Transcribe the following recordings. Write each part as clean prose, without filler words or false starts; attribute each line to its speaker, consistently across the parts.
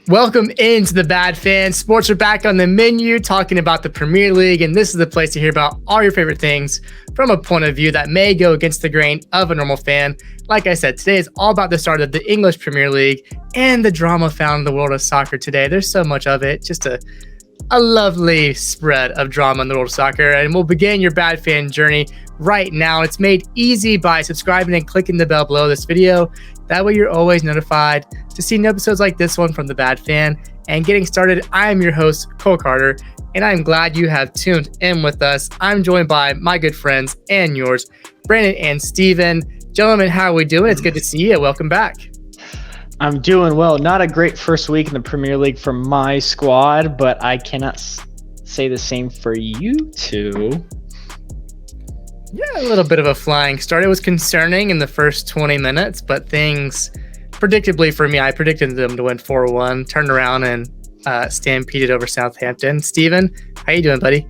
Speaker 1: Welcome into the Bad Fans. Sports are back on the menu, talking about the Premier League, and this is the place to hear about all your favorite things from a point of view that may go against the grain of a normal fan. Like I said, today is all about the start of the English Premier League and the drama found in the world of soccer today. There's so much of it, just a lovely spread of drama in the world of soccer, and we'll begin your Bad Fan journey right now. It's made easy by subscribing and clicking the bell below this video. That way you're always notified to see new episodes like this one from the Bad Fan. And getting started, I am your host, Cole Carter, and I'm glad you have tuned in with us. I'm joined by my good friends and yours, Brandon and Steven. Gentlemen, how are we doing? It's good to see you. Welcome back.
Speaker 2: I'm doing well. Not a great first week in the Premier League for my squad, but I cannot say the same for you two.
Speaker 1: Yeah, a little bit of a flying start. It was concerning in the first 20 minutes, but things, predictably for me, I predicted them to win 4-1, turned around and stampeded over Southampton. Steven, how you doing, buddy?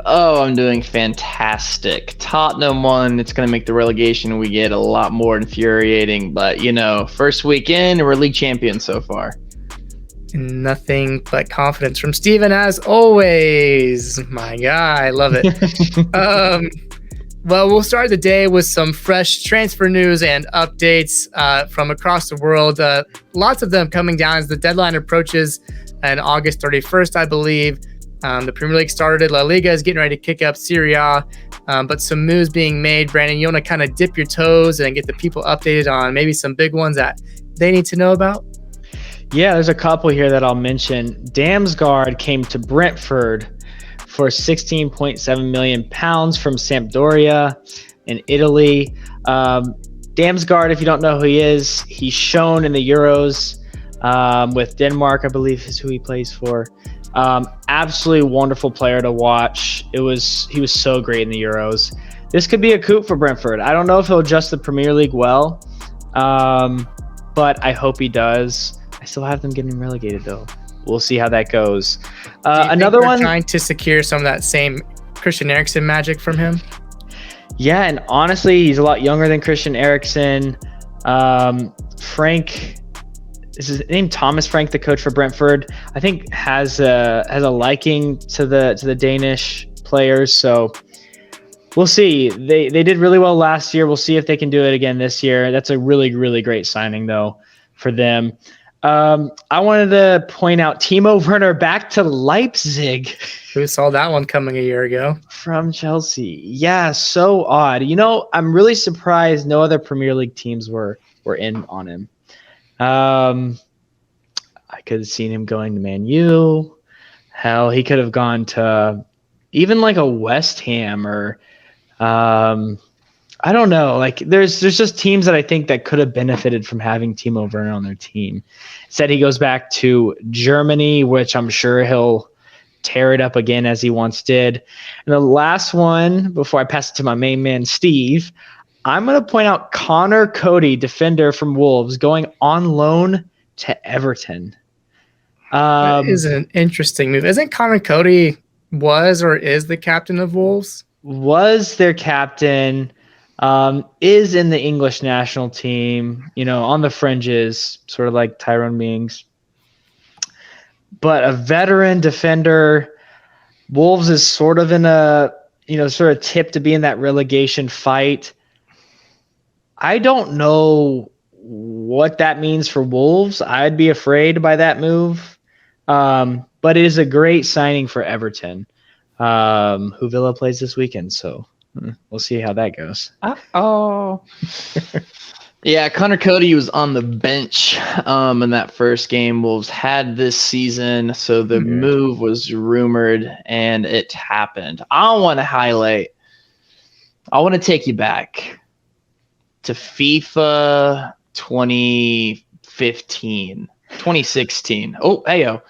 Speaker 3: Oh, I'm doing fantastic. Tottenham won. It's going to make the relegation we get a lot more infuriating. But, first weekend, we're league champions so far.
Speaker 1: Nothing but confidence from Steven, as always. My guy, I love it. Well, we'll start the day with some fresh transfer news and updates from across the world. Lots of them coming down as the deadline approaches on August 31st, I believe. The Premier League started. La Liga is getting ready to kick up Serie A, but some moves being made. Brandon, you want to kind of dip your toes and get the people updated on maybe some big ones that they need to know about?
Speaker 2: Yeah, there's a couple here that I'll mention. Damsgaard came to Brentford for £16.7 million from Sampdoria in Italy. Damsgaard, if you don't know who he is, he's shown in the Euros with Denmark, I believe is who he plays for. Absolutely wonderful player to watch. He was so great in the Euros. This could be a coup for Brentford. I don't know if he'll adjust the Premier League well, but I hope he does. I still have them getting relegated though. We'll see how that goes. Another one,
Speaker 1: trying to secure some of that same Christian Eriksen magic from him.
Speaker 2: Yeah, and honestly, he's a lot younger than Christian Eriksen. Frank. Is his name Thomas Frank, the coach for Brentford? I think has a liking to the Danish players. So we'll see. They did really well last year. We'll see if they can do it again this year. That's a really, really great signing though for them. I wanted to point out Teemo Werner back to Leipzig.
Speaker 1: Who saw that one coming a year ago?
Speaker 2: From Chelsea. Yeah, so odd. I'm really surprised no other Premier League teams were in on him. I could have seen him going to Man U. Hell, he could have gone to even like a West Ham or I don't know. Like there's just teams that I think that could have benefited from having Teemo Werner on their team. Said he goes back to Germany, which I'm sure he'll tear it up again as he once did. And the last one, before I pass it to my main man, Steve, I'm going to point out Connor Cody, defender from Wolves, going on loan to Everton.
Speaker 1: That is an interesting move. Isn't Connor Cody was or is the captain of Wolves?
Speaker 2: Was their captain, is in the English national team, on the fringes, sort of like Tyrone Mings. But a veteran defender, Wolves is sort of in a, sort of tip to be in that relegation fight. I don't know what that means for Wolves. I'd be afraid by that move. But it is a great signing for Everton, who Villa plays this weekend. So we'll see how that goes.
Speaker 3: Uh-oh. Yeah, Connor Cody was on the bench in that first game Wolves had this season. So the move was rumored and it happened. I want to take you back to FIFA 2016. Oh, heyo.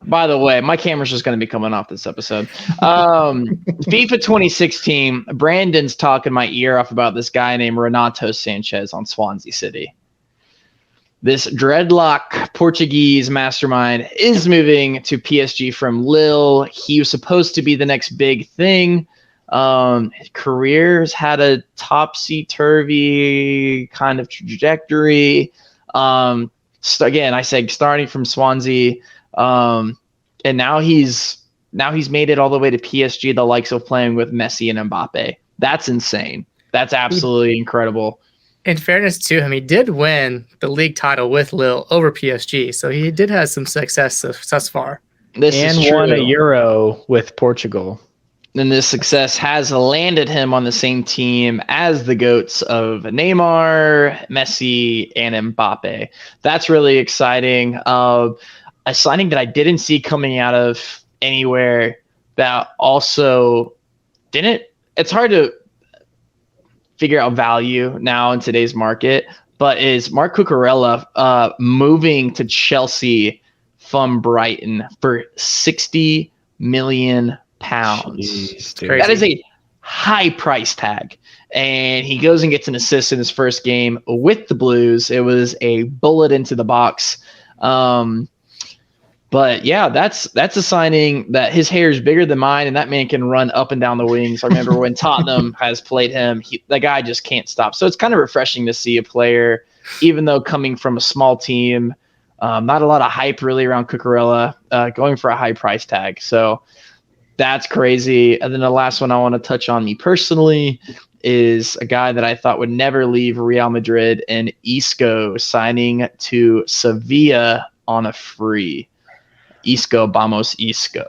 Speaker 3: By the way, my camera's just going to be coming off this episode. FIFA 2016, Brandon's talking my ear off about this guy named Renato Sanchez on Swansea City. This dreadlock Portuguese mastermind is moving to PSG from Lille. He was supposed to be the next big thing. His career's had a topsy-turvy kind of trajectory. Again, I said starting from Swansea, and now he's made it all the way to PSG, the likes of playing with Messi and Mbappe. That's insane. That's absolutely incredible.
Speaker 1: In fairness to him, he did win the league title with Lille over PSG, so he did have some success thus far.
Speaker 3: This
Speaker 2: and
Speaker 3: is true.
Speaker 2: won a Euro with Portugal.
Speaker 3: And this success has landed him on the same team as the GOATs of Neymar, Messi, and Mbappe. That's really exciting. A signing that I didn't see coming out of anywhere that also didn't. It's hard to figure out value now in today's market, but is Marc Cucurella moving to Chelsea from Brighton for £60 million.
Speaker 2: Jeez,
Speaker 3: That is a high price tag. And he goes and gets an assist in his first game with the Blues. It was a bullet into the box. But yeah, that's a signing that his hair is bigger than mine, and that man can run up and down the wings. I remember when Tottenham has played him, the guy just can't stop. So it's kind of refreshing to see a player, even though coming from a small team, not a lot of hype really around Cucurella, going for a high price tag. So that's crazy. And then the last one I want to touch on me personally is a guy that I thought would never leave Real Madrid, and Isco signing to Sevilla on a free. Isco, vamos, Isco.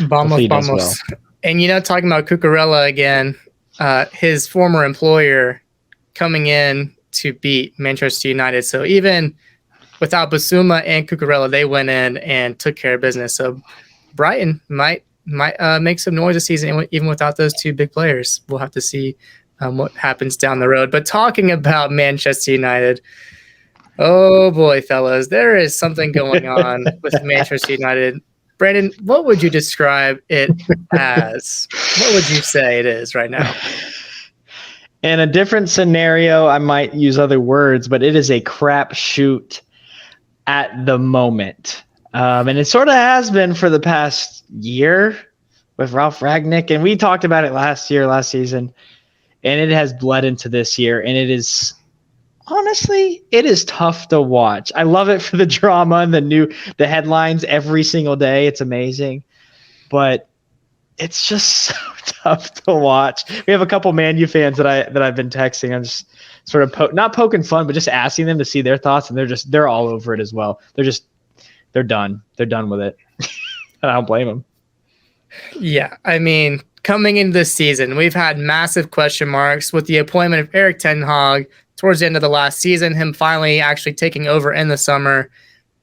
Speaker 1: Vamos. Well. And, talking about Cucurella again, his former employer coming in to beat Manchester United. So even without Basuma and Cucurella, they went in and took care of business. So Brighton might make some noise this season, even without those two big players. We'll have to see what happens down the road. But talking about Manchester United, oh boy, fellas, there is something going on with Manchester United. Brandon, what would you describe it as? What would you say it is right now?
Speaker 2: In a different scenario, I might use other words, but it is a crapshoot at the moment. And it sort of has been for the past year with Ralph Rangnick. And we talked about it last season, and it has bled into this year. And it is, honestly, it is tough to watch. I love it for the drama and the headlines every single day. It's amazing, but it's just so tough to watch. We have a couple Man U fans that I've been texting. I'm just sort of not poking fun, but just asking them to see their thoughts, and they're all over it as well. They're done. They're done with it. And I don't blame them.
Speaker 1: Yeah, I mean, coming into this season, we've had massive question marks with the appointment of Erik ten Hag towards the end of the last season, him finally actually taking over in the summer,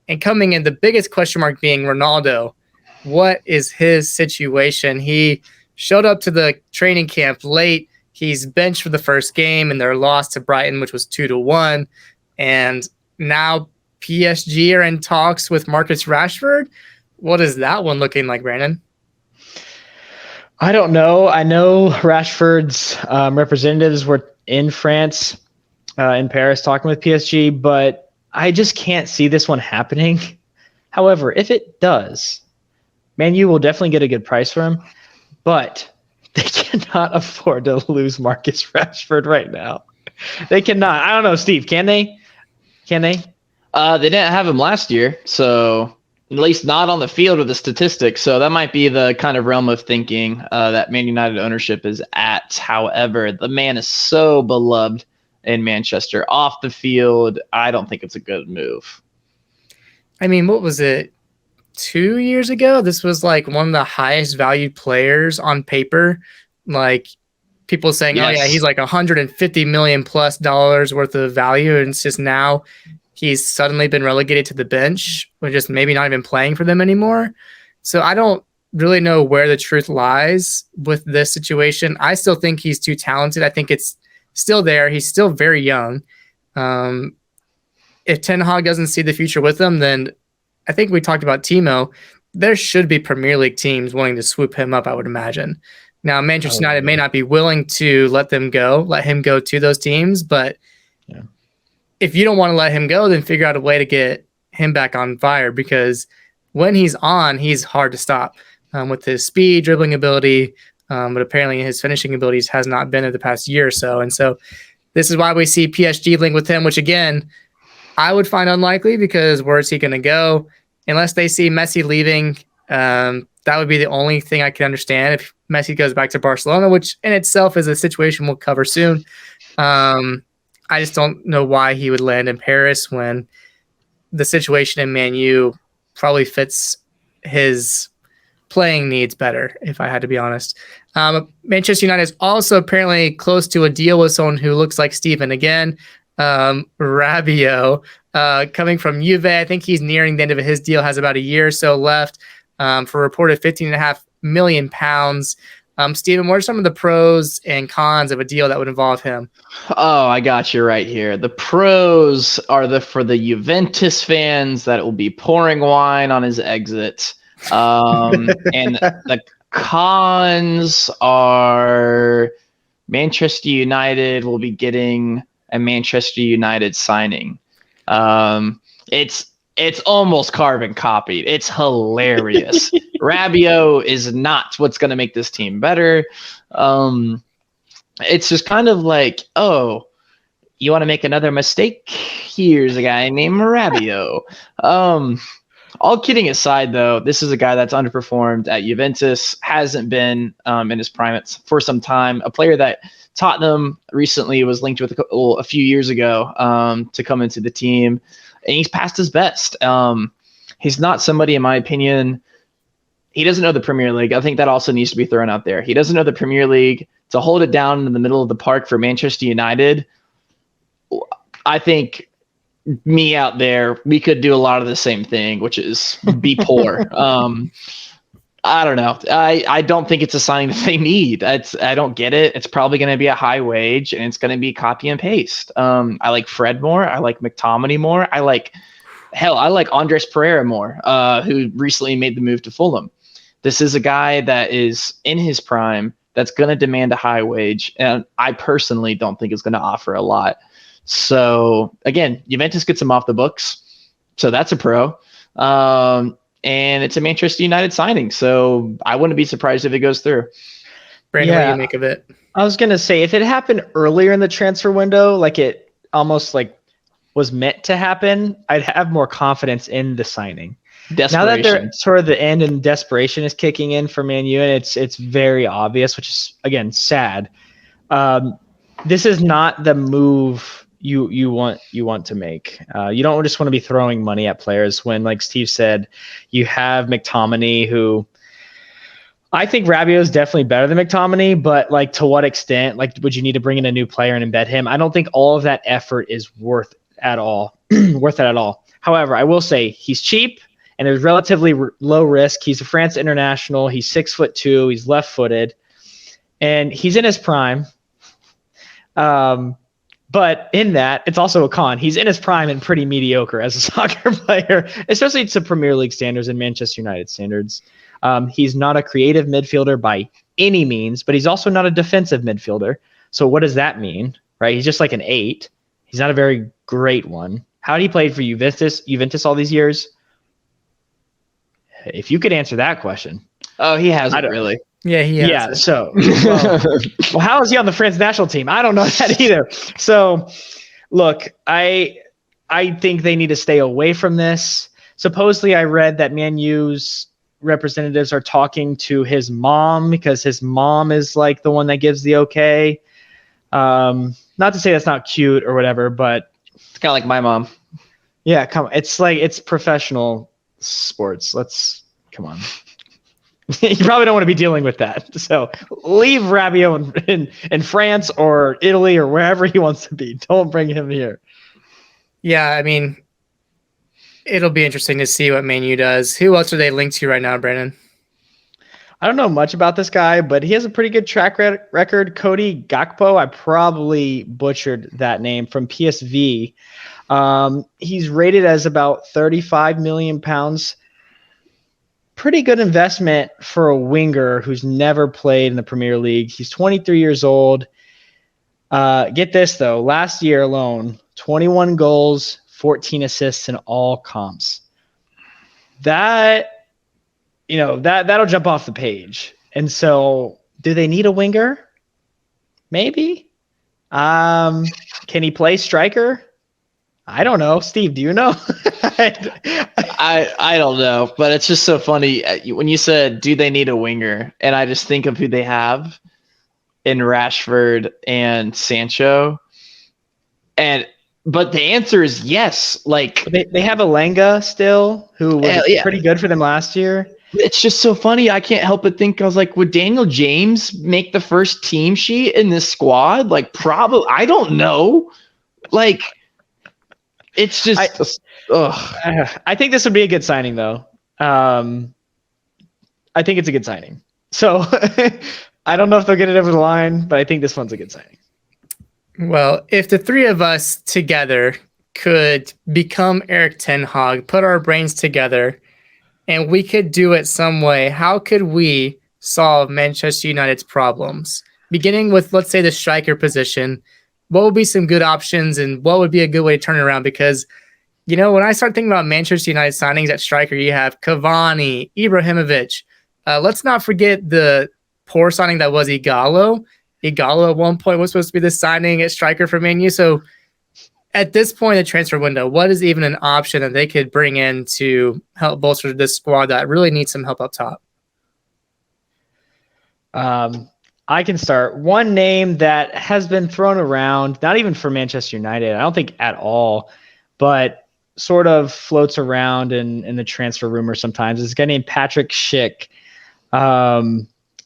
Speaker 1: and coming in, the biggest question mark being Ronaldo. What is his situation? He showed up to the training camp late. He's benched for the first game in their loss to Brighton, which was 2-1. And now PSG are in talks with Marcus Rashford. What is that one looking like, Brandon?
Speaker 2: I don't know. I know Rashford's representatives were in France, in Paris, talking with PSG, but I just can't see this one happening. However, if it does, Man U will definitely get a good price for him, but they cannot afford to lose Marcus Rashford right now. They cannot. I don't know, Steve. Can they? They
Speaker 3: didn't have him last year, so at least not on the field with the statistics. So that might be the kind of realm of thinking that Man United ownership is at. However, the man is so beloved in Manchester. Off the field, I don't think it's a good move.
Speaker 1: I mean, what was it? 2 years ago, this was like one of the highest valued players on paper. Like people saying, yes. Oh yeah, he's like $150 million plus worth of value. And it's just now he's suddenly been relegated to the bench or just maybe not even playing for them anymore. So I don't really know where the truth lies with this situation. I still think he's too talented. I think it's still there. He's still very young. If Ten Hag doesn't see the future with him, then I think we talked about Teemo. There should be Premier League teams willing to swoop him up, I would imagine. Now, Manchester United may not be willing to let him go to those teams, but if you don't want to let him go, then figure out a way to get him back on fire, because when he's on, he's hard to stop with his speed, dribbling ability, but apparently his finishing abilities has not been in the past year or so. And so this is why we see PSG link with him, which again, I would find unlikely because where's he going to go? Unless they see Messi leaving, that would be the only thing I can understand if Messi goes back to Barcelona, which in itself is a situation we'll cover soon. I just don't know why he would land in Paris when the situation in Man U probably fits his playing needs better, if I had to be honest. Manchester United is also apparently close to a deal with someone who looks like Steven again. Rabiot, coming from Juve. I think he's nearing the end of his deal, has about a year or so left, for a reported £15.5 million. Steven, what are some of the pros and cons of a deal that would involve him?
Speaker 3: Oh, I got you right here. The pros are for the Juventus fans that it will be pouring wine on his exit. And the cons are Manchester United will be getting a Manchester United signing. It's almost carbon copied. It's hilarious. Rabiot is not what's going to make this team better. It's just kind of like, oh, you want to make another mistake? Here's a guy named Rabiot. All kidding aside, though, this is a guy that's underperformed at Juventus, hasn't been in his prime for some time. A player that Tottenham recently was linked with a few years ago to come into the team, and he's past his best. He's not somebody, in my opinion, he doesn't know the Premier League. I think that also needs to be thrown out there. He doesn't know the Premier League. To hold it down in the middle of the park for Manchester United, I think me out there, we could do a lot of the same thing, which is be poor. I don't know. I don't think it's a sign that they need. I don't get it. It's probably going to be a high wage, and it's going to be copy and paste. I like Fred more. I like McTominay more. I like Andres Pereira more, who recently made the move to Fulham. This is a guy that is in his prime that's going to demand a high wage, and I personally don't think it's going to offer a lot. So, again, Juventus gets him off the books, so that's a pro. And it's a Manchester United signing, so I wouldn't be surprised if it goes through.
Speaker 1: Brandon, what do you make of it?
Speaker 2: I was going to say, if it happened earlier in the transfer window, like it almost like was meant to happen, I'd have more confidence in the signing. Now that they're sort of the end and desperation is kicking in for Man U, and it's very obvious, which is, again, sad. This is not the move you want to make. You don't just want to be throwing money at players when, like Steve said, you have McTominay, who I think Rabiot is definitely better than McTominay, but like to what extent? Like, would you need to bring in a new player and embed him? I don't think all of that effort is worth it at all. However, I will say he's cheap and there's relatively low risk. He's a France international. He's 6'2". He's left-footed, and he's in his prime. But in that, it's also a con. He's in his prime and pretty mediocre as a soccer player, especially to Premier League standards and Manchester United standards. He's not a creative midfielder by any means, but he's also not a defensive midfielder. So what does that mean, right? He's just like an 8. He's not a very great one. How did he play for Juventus all these years? If you could answer that question.
Speaker 3: Oh, he hasn't really.
Speaker 1: Yeah, he has.
Speaker 2: Yeah, so well, how is he on the France national team? I don't know that either. So, look, I think they need to stay away from this. Supposedly, I read that Man U's representatives are talking to his mom because his mom is like the one that gives the okay. Not to say that's not cute or whatever, but
Speaker 3: it's kind of like my mom.
Speaker 2: Yeah, come on. It's like it's professional sports. Come on. You probably don't want to be dealing with that. So leave Rabiot in France or Italy or wherever he wants to be. Don't bring him here.
Speaker 1: Yeah, I mean, it'll be interesting to see what Man U does. Who else are they linked to right now, Brandon?
Speaker 2: I don't know much about this guy, but he has a pretty good track record. Cody Gakpo, I probably butchered that name, from PSV. He's rated as about £35 million. Pretty good investment for a winger who's never played in the Premier League. He's 23 years old. Get this, though. Last year alone, 21 goals, 14 assists in all comps. That'll jump off the page. And so, do they need a winger? Maybe. Can he play striker? I don't know. Steve, do you know?
Speaker 3: I don't know, but it's just so funny when you said, "Do they need a winger?" And I just think of who they have in Rashford and Sancho, but the answer is yes. Like
Speaker 2: they have Alenga still, who was
Speaker 3: yeah,
Speaker 2: pretty good for them last year.
Speaker 3: it's just so funny. I can't help but think I was like, would Daniel James make the first team sheet in this squad? Like, probably. I don't know. Like, it's just.
Speaker 2: I think this would be a good signing, though. I think it's a good signing. So I don't know if they'll get it over the line, but I think this one's a good signing.
Speaker 1: Well, if the three of us together could become Eric Ten Hag, put our brains together, and we could do it some way, how could we solve Manchester United's problems? Beginning with, let's say, the striker position, what would be some good options and what would be a good way to turn it around? Because, you know, when I start thinking about Manchester United signings at striker, you have Cavani, Ibrahimovic. Let's not forget the poor signing that was Igalo. Igalo at one point was supposed to be the signing at striker for Man U. So at this point in the transfer window, what is even an option that they could bring in to help bolster this squad that really needs some help up top?
Speaker 2: I can start. One name that has been thrown around, not even for Manchester United, I don't think at all, but sort of floats around in the transfer rumor sometimes, is a guy named Patrick Schick.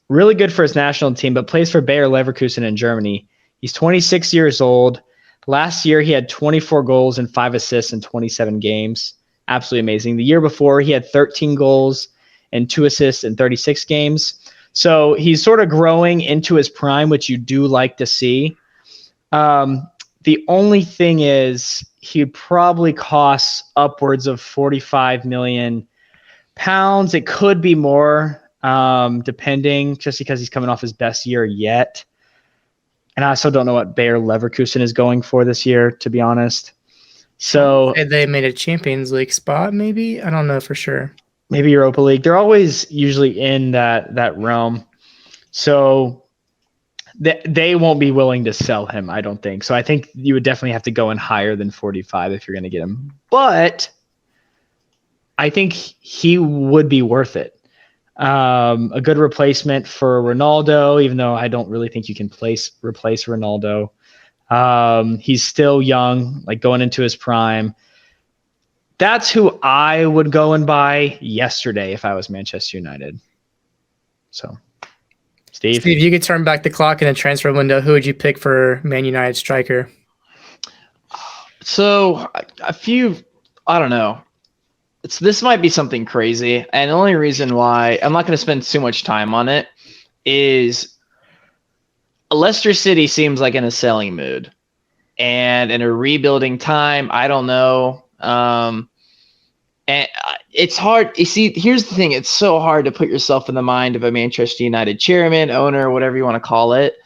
Speaker 2: Really good for his national team, but plays for Bayer Leverkusen in Germany. He's 26 years old. Last year, he had 24 goals and 5 assists in 27 games. Absolutely amazing. The year before, he had 13 goals and 2 assists in 36 games. So he's sort of growing into his prime, which you do like to see. The only thing is he probably costs upwards of 45 million pounds. It could be more, depending, just because he's coming off his best year yet. And I also don't know what Bayer Leverkusen is going for this year, to be honest. So
Speaker 1: They made a Champions League spot, maybe? I don't know for sure.
Speaker 2: Maybe Europa League. They're always usually in that realm. So they won't be willing to sell him, I don't think. So I think you would definitely have to go in higher than 45 if you're going to get him. But I think he would be worth it. A good replacement for Ronaldo, even though I don't really think you can replace Ronaldo. He's still young, like going into his prime. That's who I would go and buy yesterday if I was Manchester United. So, Steve,
Speaker 1: you could turn back the clock in a transfer window. Who would you pick for Man United striker?
Speaker 3: So I don't know. This might be something crazy. And the only reason why I'm not going to spend too much time on it is Leicester City seems like in a selling mood. And in a rebuilding time, I don't know. And it's hard. You see, here's the thing. It's so hard to put yourself in the mind of a Manchester United chairman, owner, whatever you want to call it,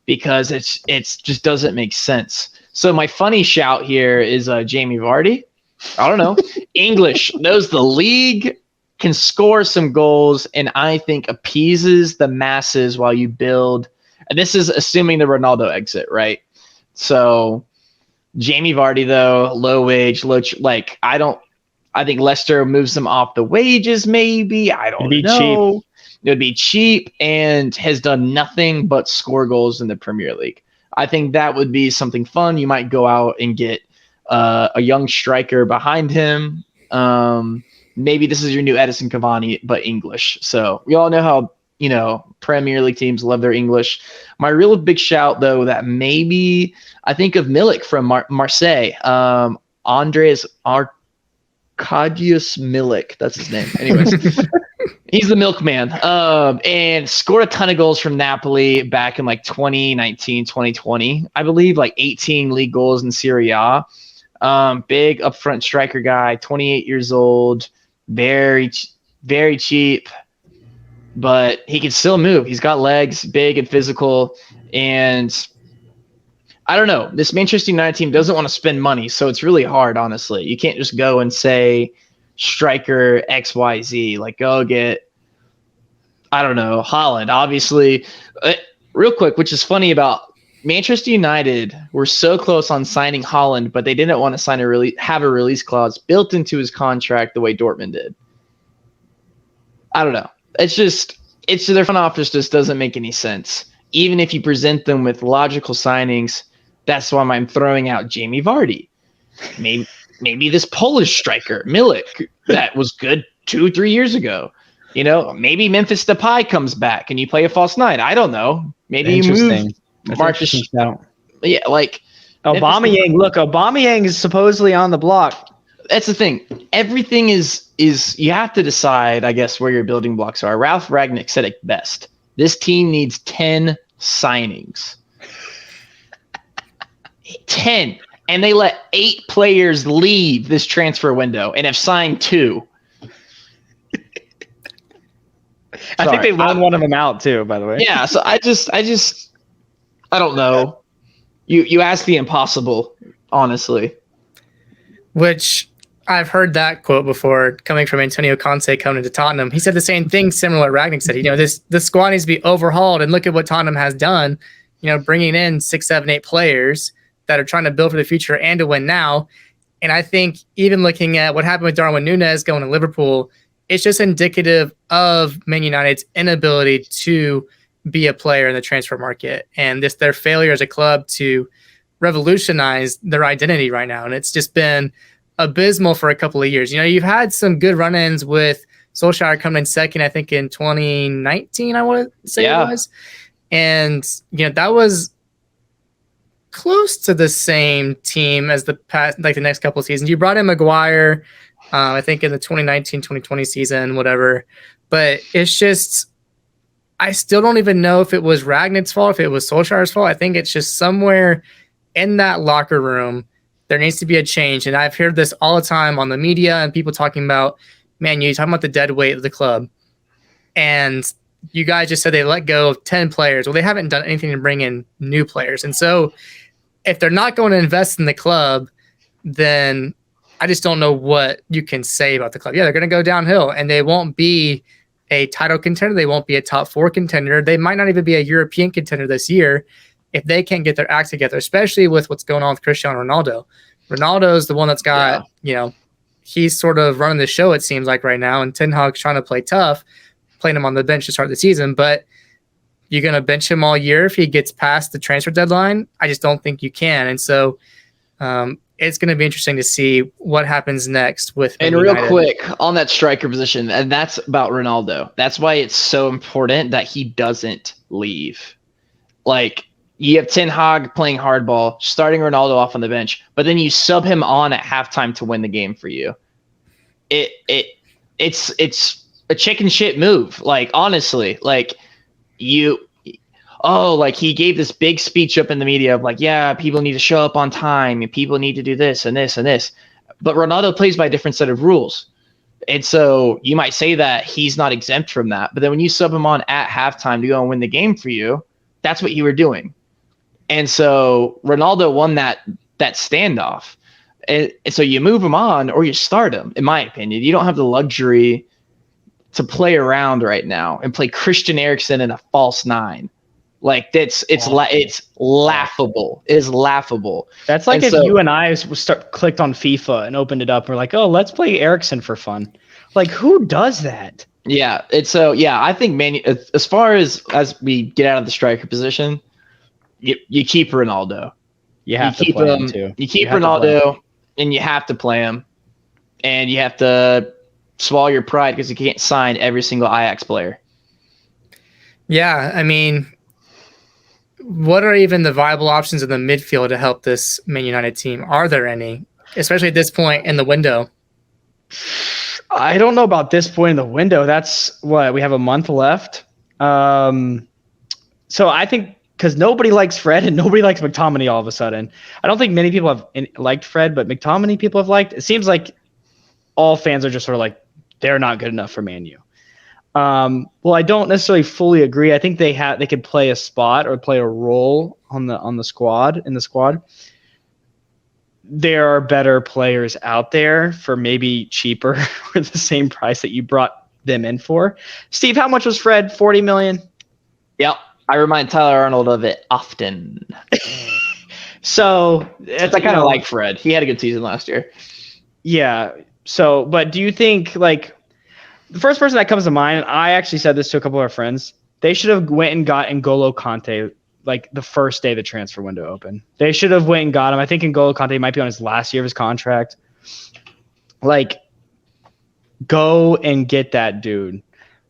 Speaker 3: because it's just doesn't make sense. So my funny shout here is Jamie Vardy. I don't know. English, knows the league, can score some goals, and I think appeases the masses while you build. And this is assuming the Ronaldo exit, right? So Jamie Vardy, though, low wage, I think Leicester moves them off the wages, maybe. I don't know. Cheap. It would be cheap and has done nothing but score goals in the Premier League. I think that would be something fun. You might go out and get a young striker behind him. Maybe this is your new Edison Cavani, but English. So we all know how, Premier League teams love their English. My real big shout, though, that maybe I think of Milik from Marseille. Andres Arkadiusz Milik. That's his name. Anyways, he's the milkman. And scored a ton of goals from Napoli back in like 2019, 2020. I believe like 18 league goals in Serie A. Big upfront striker guy, 28 years old, very, very cheap, but he can still move. He's got legs, big and physical. And I don't know, this Manchester United team doesn't want to spend money. So it's really hard, honestly. You can't just go and say striker XYZ, like go get, I don't know, Holland, obviously. Real quick, which is funny about Manchester United were so close on signing Haaland, but they didn't want to have a release clause built into his contract the way Dortmund did. I don't know. It's their front office just doesn't make any sense. Even if you present them with logical signings, that's why I'm throwing out Jamie Vardy. Maybe this Polish striker, Milik, that was good 2-3 years ago. Maybe Memphis Depay comes back and you play a false nine. I don't know. Maybe you move Marcus. Yeah, like
Speaker 2: Aubameyang. Look, Aubameyang is supposedly on the block.
Speaker 3: That's the thing. Everything is you have to decide, I guess, where your building blocks are. Ralph Ragnick said it best. This team needs 10 signings. 10. And they let 8 players leave this transfer window and have signed 2.
Speaker 2: I think they loaned one of them out too, by the way.
Speaker 3: Yeah, so I don't know. You asked the impossible, honestly.
Speaker 1: Which I've heard that quote before coming from Antonio Conte coming to Tottenham. He said the same thing similar to Ragnick said. The squad needs to be overhauled, and look at what Tottenham has done, bringing in 6, 7, 8 players that are trying to build for the future and to win now. And I think even looking at what happened with Darwin Núñez going to Liverpool, it's just indicative of Man United's inability to be a player in the transfer market and their failure as a club to revolutionize their identity right now. And it's just been abysmal for a couple of years. You've had some good run-ins with Solskjaer coming in second, I think in 2019, I want to say it was. And, that was close to the same team as the past, like the next couple of seasons. You brought in Maguire, I think in the 2019-2020 season, whatever. But it's just, I still don't even know if it was Ragnick's fault, if it was Solskjaer's fault. I think it's just somewhere in that locker room, there needs to be a change. And I've heard this all the time on the media and people talking about, man, you're talking about the dead weight of the club. And you guys just said they let go of 10 players. Well, they haven't done anything to bring in new players. And so if they're not going to invest in the club, then I just don't know what you can say about the club. Yeah, they're going to go downhill and they won't be a title contender. They won't be a top 4 contender. They might not even be a European contender this year if they can't get their act together, especially with what's going on with Cristiano Ronaldo. Ronaldo is the one that's got, he's sort of running the show, it seems like right now. And Ten Hag's trying to play tough, playing him on the bench to start the season. But you're going to bench him all year if he gets past the transfer deadline? I just don't think you can. And so it's going to be interesting to see what happens next with
Speaker 3: Man United. Real quick on that striker position, and that's about Ronaldo. That's why it's so important that he doesn't leave. Like, you have Ten Hag playing hardball, starting Ronaldo off on the bench, but then you sub him on at halftime to win the game for you. It's a chicken shit move. Like, honestly, like he gave this big speech up in the media of like, yeah, people need to show up on time and people need to do this and this and this. But Ronaldo plays by a different set of rules. And so you might say that he's not exempt from that. But then when you sub him on at halftime to go and win the game for you, that's what you were doing. And so Ronaldo won that standoff. And so you move him on or you start him, in my opinion. You don't have the luxury to play around right now and play Christian Eriksen in a false 9. Like it's laughable. It is laughable.
Speaker 2: That's like if you and I clicked on FIFA and opened it up. And we're like, oh, let's play Eriksen for fun. Like, who does that?
Speaker 3: Yeah. I think as far as we get out of the striker position, you keep Ronaldo. You keep play him too. You keep Ronaldo, and you have to play him, and you have to swallow your pride because you can't sign every single Ajax player.
Speaker 1: Yeah, I mean, what are even the viable options in the midfield to help this Man United team? Are there any, especially at this point in the window?
Speaker 2: I don't know about this point in the window. That's what we have a month left. So I think because nobody likes Fred and nobody likes McTominay all of a sudden. I don't think many people have liked Fred, but McTominay people have liked. It seems like all fans are just sort of like, they're not good enough for Man U. Well, I don't necessarily fully agree. I think they could play a spot or play a role in the squad. There are better players out there for maybe cheaper or the same price that you brought them in for. Steve, how much was Fred? 40 million?
Speaker 3: Yep. I remind Tyler Arnold of it often.
Speaker 2: So
Speaker 3: It's I kind of like Fred. He had a good season last year.
Speaker 2: Yeah. So, but do you think like the first person that comes to mind? I actually said this to a couple of our friends. They should have went and got N'Golo Kante like the first day the transfer window opened. They should have went and got him. I think N'Golo Kante might be on his last year of his contract. Like, go and get that dude.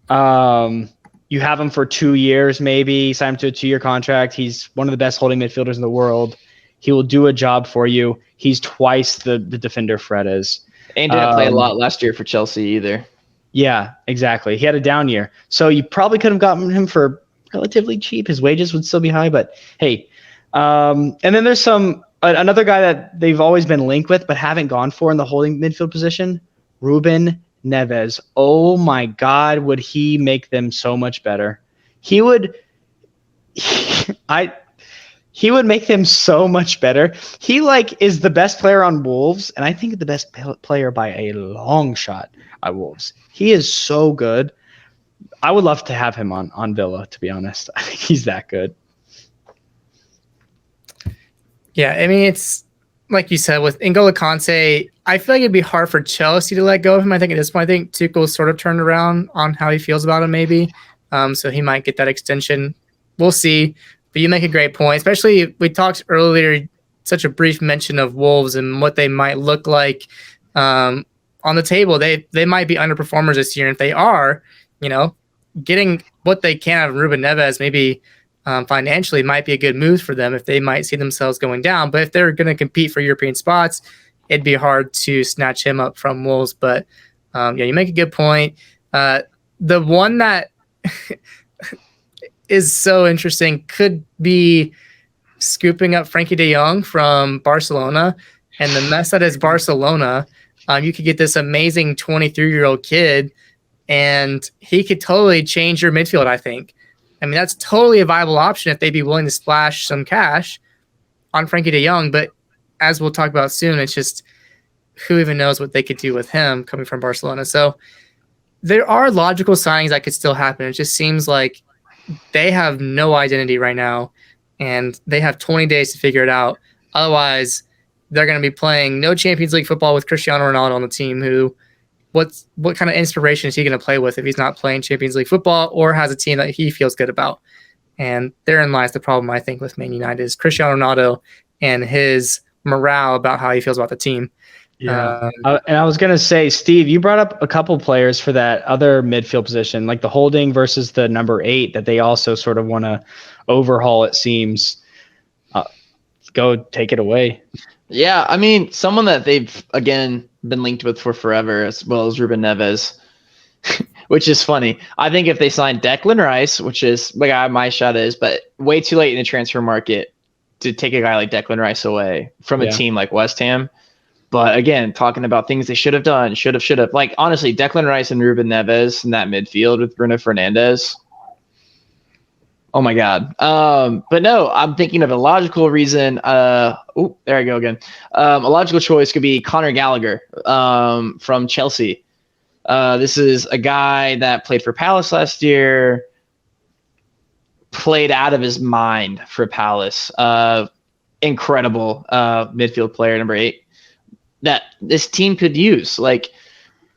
Speaker 2: You have him for 2 years, maybe sign him to a 2-year contract. He's one of the best holding midfielders in the world. He will do a job for you. He's twice the defender Fred is.
Speaker 3: And didn't play a lot last year for Chelsea either. Yeah,
Speaker 2: exactly. He had a down year. So you probably could have gotten him for relatively cheap. His wages would still be high, but hey. And then there's another guy that they've always been linked with but haven't gone for in the holding midfield position, Ruben Neves. Oh my God, would he make them so much better? He would make them so much better. He is the best player on Wolves, and I think the best player by a long shot at Wolves. He is so good. I would love to have him on Villa, to be honest. I think he's that good.
Speaker 1: Yeah, I mean, it's like you said, with N'Golo Kante, I feel like it'd be hard for Chelsea to let go of him. I think at this point, I think Tuchel's sort of turned around on how he feels about him, maybe. So he might get that extension. We'll see. But you make a great point, especially we talked earlier, such a brief mention of Wolves and what they might look like on the table. They might be underperformers this year. And if they are, getting what they can out of Ruben Neves maybe financially might be a good move for them if they might see themselves going down. But if they're going to compete for European spots, it'd be hard to snatch him up from Wolves. But you make a good point. The one that is so interesting could be scooping up Frankie de Jong from Barcelona. And the mess that is Barcelona, you could get this amazing 23-year-old kid, and he could totally change your midfield, I think. I mean, that's totally a viable option if they'd be willing to splash some cash on Frankie de Jong. But as we'll talk about soon, it's just who even knows what they could do with him coming from Barcelona. So there are logical signings that could still happen. It just seems like they have no identity right now, and they have 20 days to figure it out. Otherwise, they're going to be playing no Champions League football with Cristiano Ronaldo on the team, who what kind of inspiration is he going to play with if he's not playing Champions League football or has a team that he feels good about? And therein lies the problem, I think, with Man United is Cristiano Ronaldo and his morale about how he feels about the team.
Speaker 2: Yeah. And I was going to say, Steve, you brought up a couple players for that other midfield position, like the holding versus the number 8 that they also sort of want to overhaul, it seems. Go take it away.
Speaker 3: Yeah, I mean, someone that they've, again, been linked with for forever, as well as Ruben Neves, which is funny. I think if they signed Declan Rice, which is the guy my shot is, but way too late in the transfer market to take a guy like Declan Rice away from a team like West Ham. But again, talking about things they should have done, should have. Like, honestly, Declan Rice and Ruben Neves in that midfield with Bruno Fernandes. Oh, my God. But no, I'm thinking of a logical reason. There I go again. A logical choice could be Conor Gallagher from Chelsea. This is a guy that played for Palace last year, played out of his mind for Palace. Incredible midfield player, number 8, that this team could use. Like,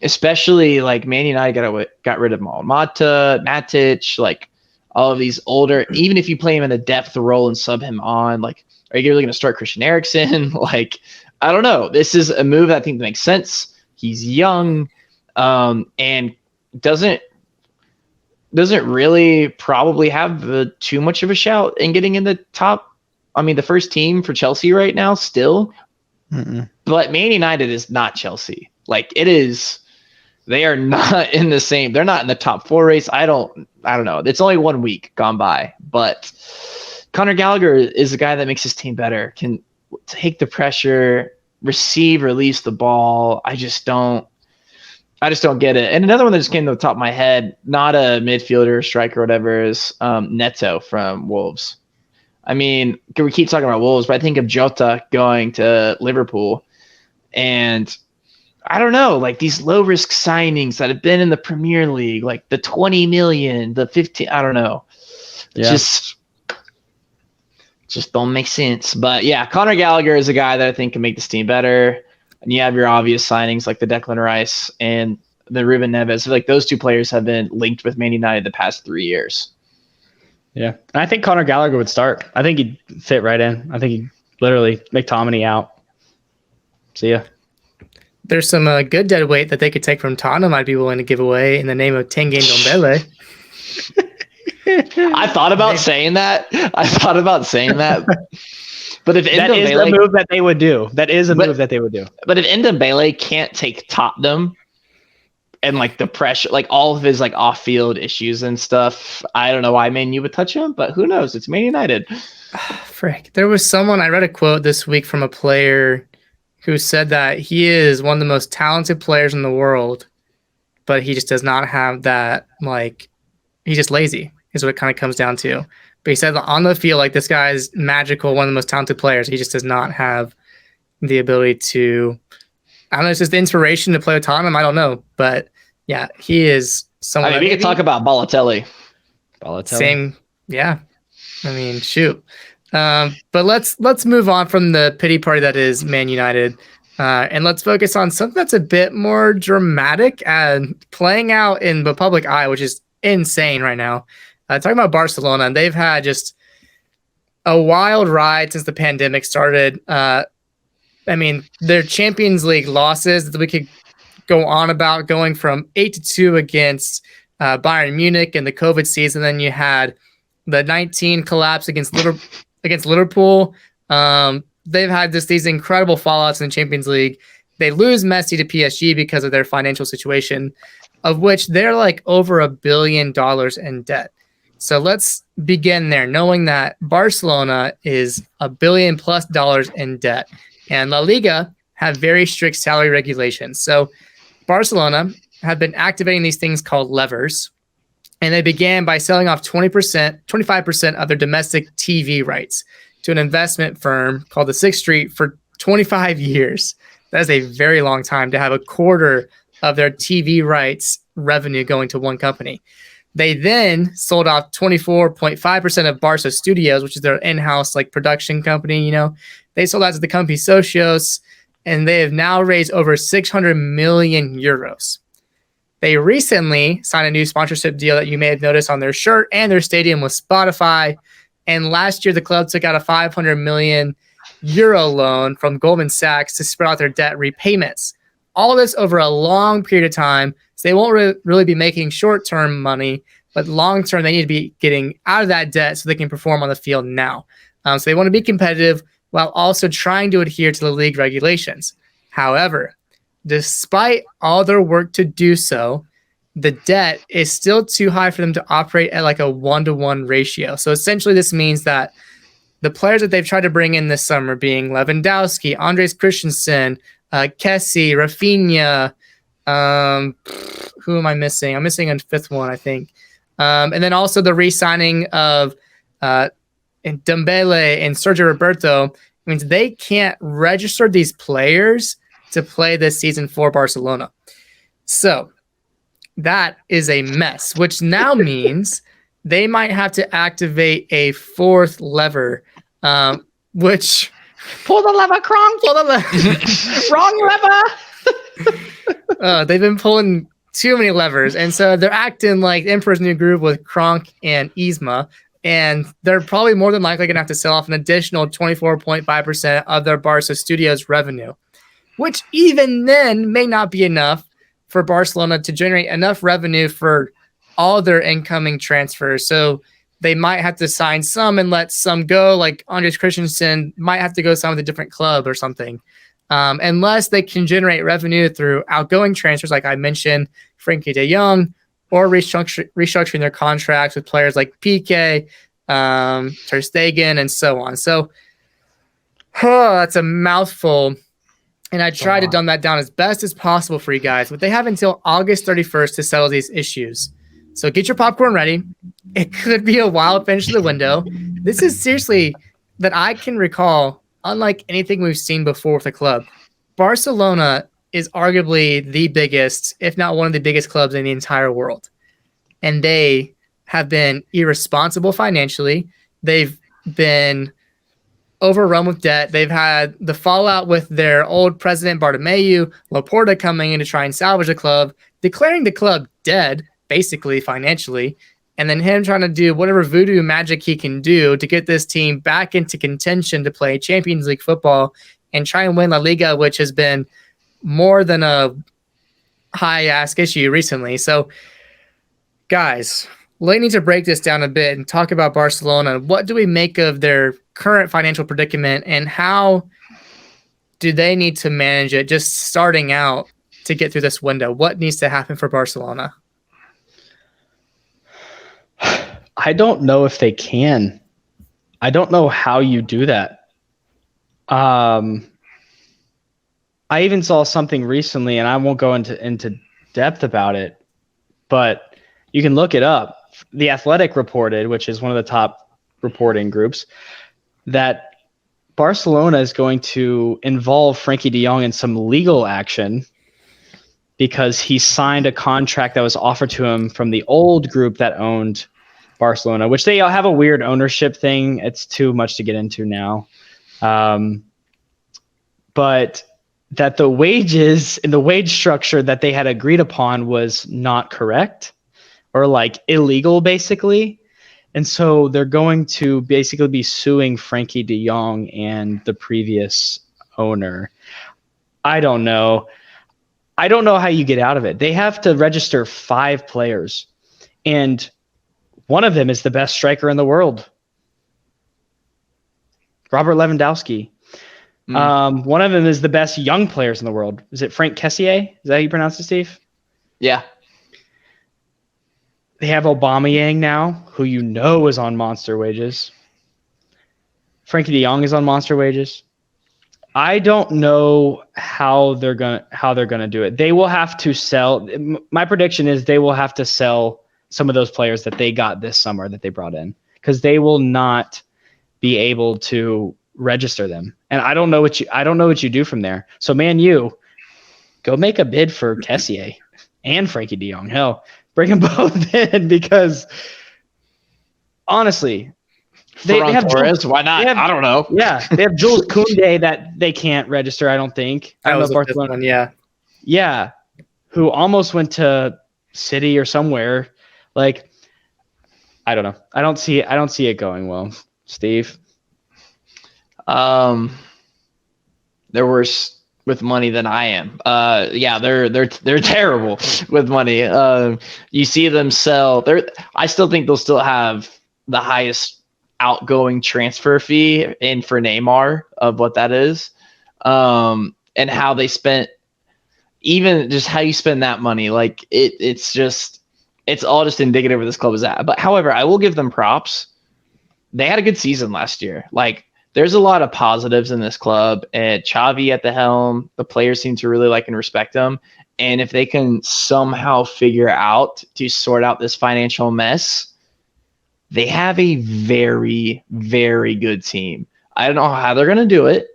Speaker 3: especially like Man United got rid of Mata, Matic, like, all of these older, even if you play him in a depth role and sub him on, like, are you really going to start Christian Eriksen? Like, I don't know. This is a move that I think makes sense. He's young, and doesn't really probably have too much of a shout in getting in the top. I mean, the first team for Chelsea right now still. Mm-mm. But Man United is not Chelsea. Like, it is. They are not in the same. They're not in the top 4 race. I don't know. It's only 1 week gone by, but Conor Gallagher is a guy that makes his team better. Can take the pressure, release the ball. I just don't get it. And another one that just came to the top of my head, not a midfielder, striker, or whatever, is Neto from Wolves. I mean, we keep talking about Wolves, but I think of Jota going to Liverpool, and I don't know, like these low risk signings that have been in the Premier League, like the 20 million, the 15, I don't know.
Speaker 2: Yeah.
Speaker 3: Just don't make sense. But yeah, Conor Gallagher is a guy that I think can make this team better. And you have your obvious signings like the Declan Rice and the Ruben Neves. So like those two players have been linked with Man United the past 3 years.
Speaker 2: Yeah. And I think Conor Gallagher would start. I think he'd fit right in. I think he'd literally McTominay out. See ya.
Speaker 1: There's some good dead weight that they could take from Tottenham I'd be willing to give away in the name of Tanguy Ndombele.
Speaker 3: I thought about saying that. But if
Speaker 2: that is the move that they would do. That is a move that they would do.
Speaker 3: But if Ndombele can't take Tottenham and like the pressure, like all of his like off-field issues and stuff, I don't know why Man U would touch him, but who knows? It's Man United.
Speaker 1: Frick. There was someone, I read a quote this week from a player who said that he is one of the most talented players in the world, but he just does not have that, like, he's just lazy, is what it kind of comes down to. But he said on the field, like, this guy is magical, one of the most talented players. He just does not have the ability to, I don't know, it's just the inspiration to play with Tottenham. I don't know. But yeah, he is someone.
Speaker 3: I mean, we could talk about Balotelli.
Speaker 1: Same. Yeah. I mean, shoot. But let's move on from the pity party that is Man United, and let's focus on something that's a bit more dramatic and playing out in the public eye, which is insane right now. Talking about Barcelona, and they've had just a wild ride since the pandemic started. I mean, their Champions League losses that we could go on about, going from 8-2 against Bayern Munich in the COVID season. Then you had the 19 collapse against Liverpool. They've had these incredible fallouts in the Champions League. They lose Messi to PSG because of their financial situation, of which they're like over $1 billion in debt. So let's begin there, knowing that Barcelona is $1 billion+ in debt, and La Liga have very strict salary regulations. So Barcelona have been activating these things called levers, and they began by selling off 25% of their domestic TV rights to an investment firm called the Sixth Street for 25 years. That is a very long time to have a quarter of their TV rights revenue going to one company. They then sold off 24.5% of Barca Studios, which is their in-house like production company. You know, they sold out to the company Socios, and they have now raised over 600 million euros. They recently signed a new sponsorship deal that you may have noticed on their shirt and their stadium with Spotify. And last year, the club took out a 500 million euro loan from Goldman Sachs to spread out their debt repayments. All this over a long period of time. So they won't really be making short-term money, but long-term, they need to be getting out of that debt so they can perform on the field now. So they want to be competitive while also trying to adhere to the league regulations. However, despite all their work to do so, the debt is still too high for them to operate at like a 1-to-1 ratio. So essentially this means that the players that they've tried to bring in this summer, being Lewandowski, Andres Christensen, Kessie, Rafinha, who am I missing? I'm missing a fifth one, I think. And then also the re-signing of Dembele and Sergio Roberto means they can't register these players to play this season for Barcelona. So that is a mess, which now means they might have to activate a fourth lever, which
Speaker 3: pull the lever, Kronk.
Speaker 1: Pull the lever.
Speaker 3: Wrong lever.
Speaker 1: They've been pulling too many levers, and so they're acting like Emperor's New Groove with Kronk and Yzma, and they're probably more than likely going to have to sell off an additional 24.5% of their Barca Studios revenue, which even then may not be enough for Barcelona to generate enough revenue for all their incoming transfers. So they might have to sign some and let some go, like Andres Christensen might have to go sign with a different club or something. Unless they can generate revenue through outgoing transfers, like I mentioned, Frankie de Jong, or restructuring their contracts with players like Piqué, Ter Stegen, and so on. So that's a mouthful. And I tried to dumb that down as best as possible for you guys, but they have until August 31st to settle these issues. So get your popcorn ready. It could be a wild finish to the window. This is seriously, that I can recall, unlike anything we've seen before with the club. Barcelona is arguably the biggest, if not one of the biggest clubs in the entire world. And they have been irresponsible financially. They've been overrun with debt. They've had the fallout with their old president, Bartomeu, Laporta coming in to try and salvage the club, declaring the club dead, basically financially, and then him trying to do whatever voodoo magic he can do to get this team back into contention to play Champions League football and try and win La Liga, which has been more than a high-ask issue recently. So, guys, we need to break this down a bit and talk about Barcelona. What do we make of their current financial predicament, and how do they need to manage it just starting out to get through this window? What needs to happen for Barcelona?
Speaker 2: I don't know if they can. I don't know how you do that. I even saw something recently, and I won't go into depth about it, but you can look it up. The Athletic reported, which is one of the top reporting groups, that Barcelona is going to involve Frankie de Jong in some legal action because he signed a contract that was offered to him from the old group that owned Barcelona, which they have a weird ownership thing. It's too much to get into now. But that the wages and the wage structure that they had agreed upon was not correct or like illegal, basically. And so they're going to basically be suing Frankie de Jong and the previous owner. I don't know. I don't know how you get out of it. They have to register 5 players, and one of them is the best striker in the world, Robert Lewandowski. One of them is the best young players in the world. Is it Frank Kessié? Is that how you pronounce it, Steve?
Speaker 3: Yeah.
Speaker 2: They have Aubameyang now, who you know is on monster wages. Frankie de Jong is on monster wages. I don't know how they're gonna do it. They will have to sell. My prediction is they will have to sell some of those players that they got this summer that they brought in, because they will not be able to register them. And I don't know what you do from there. So Man U, go make a bid for Kessié and Frankie de Jong. Hell, bring them both in, because honestly, they have
Speaker 3: Torres. Why not? I don't know.
Speaker 2: Yeah, they have Jules Koundé that they can't register, I don't think. I don't know if Barcelona.
Speaker 1: One, yeah.
Speaker 2: Yeah, who almost went to City or somewhere. Like, I don't know. I don't see it going well. Steve?
Speaker 3: They're worse with money than I am. Yeah, they're terrible with money. You see them sell. I still think they'll still have the highest outgoing transfer fee in for Neymar of what that is, and how they spent, even just how you spend that money. Like it's all just indicative of this club is at. But however, I will give them props. They had a good season last year. Like, there's a lot of positives in this club, and Xavi at the helm, the players seem to really like and respect them. And if they can somehow figure out to sort out this financial mess, they have a very, very good team. I don't know how they're going to do it.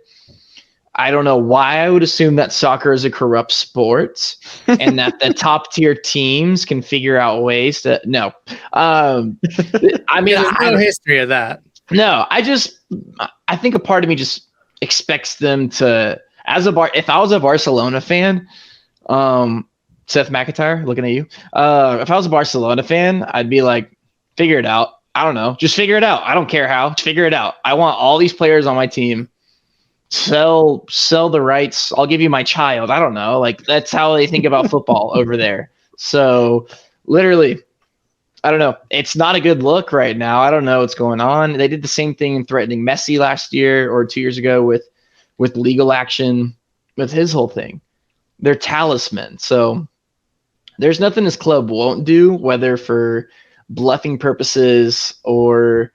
Speaker 3: I don't know why I would assume that soccer is a corrupt sport and that the top tier teams can figure out ways to. No. I mean,
Speaker 1: there's no history of that.
Speaker 3: No, I think a part of me just expects them to, if I was a Barcelona fan, Seth McIntyre, looking at you. If I was a Barcelona fan, I'd be like, figure it out. I don't know. Just figure it out. I don't care how. Just figure it out. I want all these players on my team. Sell the rights. I'll give you my child. I don't know. Like, that's how they think about football over there. So literally, I don't know. It's not a good look right now. I don't know what's going on. They did the same thing in threatening Messi last year or 2 years ago with legal action with his whole thing. They're talisman. So there's nothing this club won't do, whether for bluffing purposes or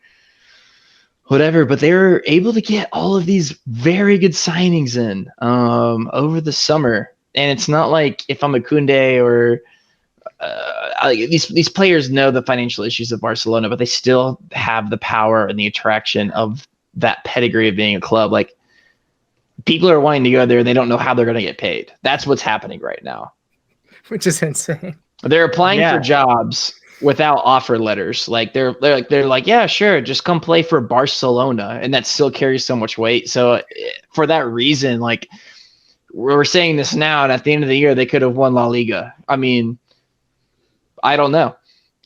Speaker 3: whatever, but they were able to get all of these very good signings in over the summer. And it's not like if I'm a Koundé or these players know the financial issues of Barcelona, but they still have the power and the attraction of that pedigree of being a club. Like, people are wanting to go there and they don't know how they're going to get paid. That's what's happening right now.
Speaker 1: Which is insane.
Speaker 3: They're applying for jobs without offer letters. Like they're like, yeah, sure, just come play for Barcelona, and that still carries so much weight. So for that reason, like we're saying this now, and at the end of the year, they could have won La Liga. I mean, I don't know.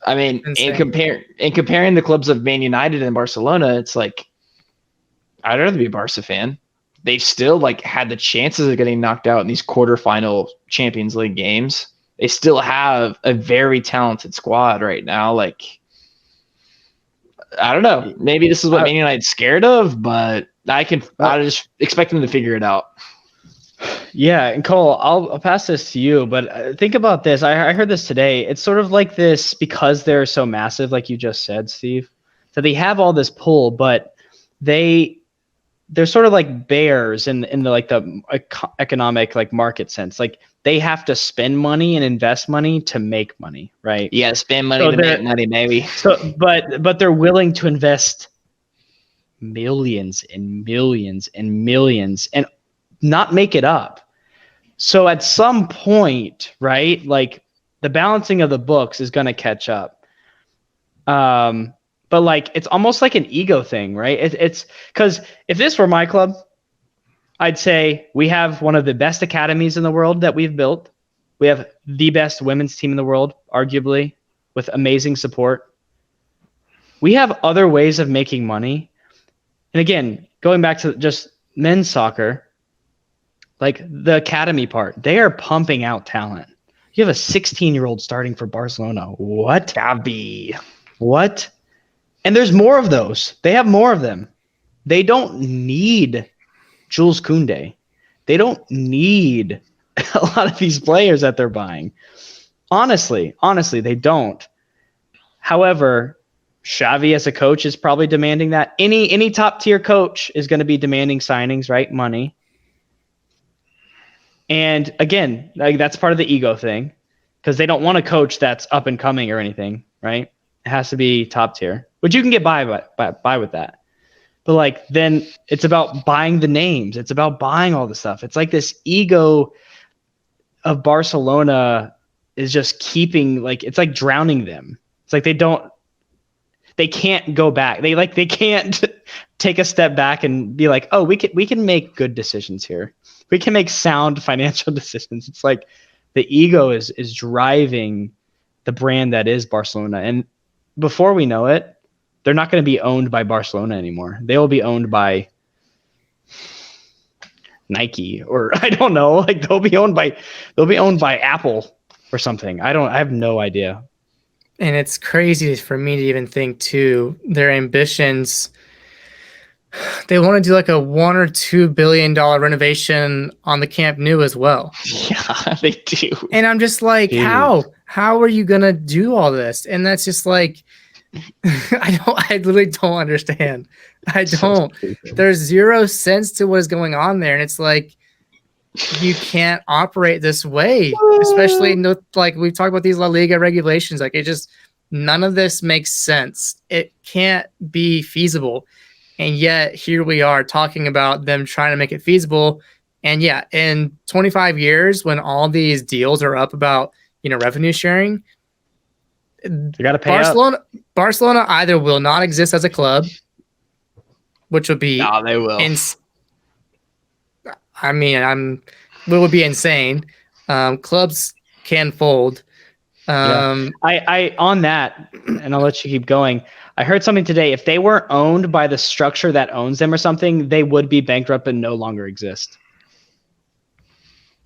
Speaker 3: I mean, in comparing the clubs of Man United and Barcelona, it's like I'd rather be a Barca fan. They've still like had the chances of getting knocked out in these quarterfinal Champions League games. They still have a very talented squad right now. Like, I don't know. Maybe this is what Man United's scared of, but I just expect them to figure it out.
Speaker 2: Yeah, and Cole, I'll pass this to you, but think about this. I heard this today. It's sort of like this because they're so massive, like you just said, Steve. So they have all this pull, but they're sort of like bears in the like the economic like market sense. Like they have to spend money and invest money to make money, right?
Speaker 3: Yeah, spend money to make money, maybe.
Speaker 2: So, but they're willing to invest millions and millions and millions and not make it up. So at some point, right, like the balancing of the books is going to catch up. But like it's almost like an ego thing, right? It's because if this were my club, I'd say we have one of the best academies in the world that we've built. We have the best women's team in the world, arguably, with amazing support. We have other ways of making money. And again, going back to just men's soccer, like the academy part, they are pumping out talent. You have a 16-year-old starting for Barcelona. What? Gabi. What? And there's more of those. They have more of them. They don't need Jules Koundé. They don't need a lot of these players that they're buying. Honestly, they don't. However, Xavi as a coach is probably demanding that. Any top-tier coach is going to be demanding signings, right? Money. And again, like that's part of the ego thing because they don't want a coach that's up and coming or anything, right? It has to be top tier, which you can get by with that. But like then it's about buying the names. It's about buying all the stuff. It's like this ego of Barcelona is just keeping like it's like drowning them. It's like they can't go back. They can't take a step back and be like, oh, we can make good decisions here. We can make sound financial decisions. It's like the ego is driving the brand that is Barcelona. And before we know it, they're not going to be owned by Barcelona anymore. They will be owned by Nike or I don't know. Like they'll be owned by Apple or something. I have no idea.
Speaker 1: And it's crazy for me to even think too, their ambitions. They want to do like a $1 or $2 billion renovation on the Camp Nou as well.
Speaker 3: Yeah, they do.
Speaker 1: And I'm just like,
Speaker 2: Jeez.
Speaker 1: How are you gonna do all this? And that's just like, I literally don't understand. I don't. There's zero sense to what is going on there, and it's like you can't operate this way, especially like we've talked about these La Liga regulations. Like it just none of this makes sense. It can't be feasible. And yet here we are talking about them trying to make it feasible. And yeah, in 25 years, when all these deals are up about, revenue sharing,
Speaker 2: you got to pay
Speaker 1: Barcelona either will not exist as a club, which would be
Speaker 3: they will.
Speaker 1: It would be insane. Clubs can fold.
Speaker 2: I on that, and I'll let you keep going. I heard something today. If they weren't owned by the structure that owns them or something, they would be bankrupt and no longer exist.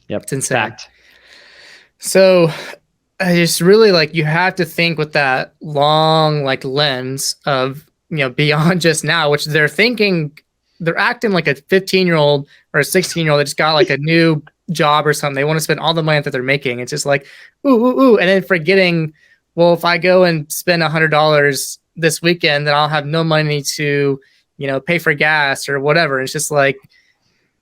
Speaker 2: Yep,
Speaker 1: it's insane.
Speaker 2: Fact.
Speaker 1: So I just really you have to think with that long lens of beyond just now, which they're acting like a 15-year-old or a 16-year-old that just got a new job or something. They want to spend all the money that they're making. It's just ooh, and then forgetting, well, if I go and spend $100 this weekend, then I'll have no money to, pay for gas or whatever. It's just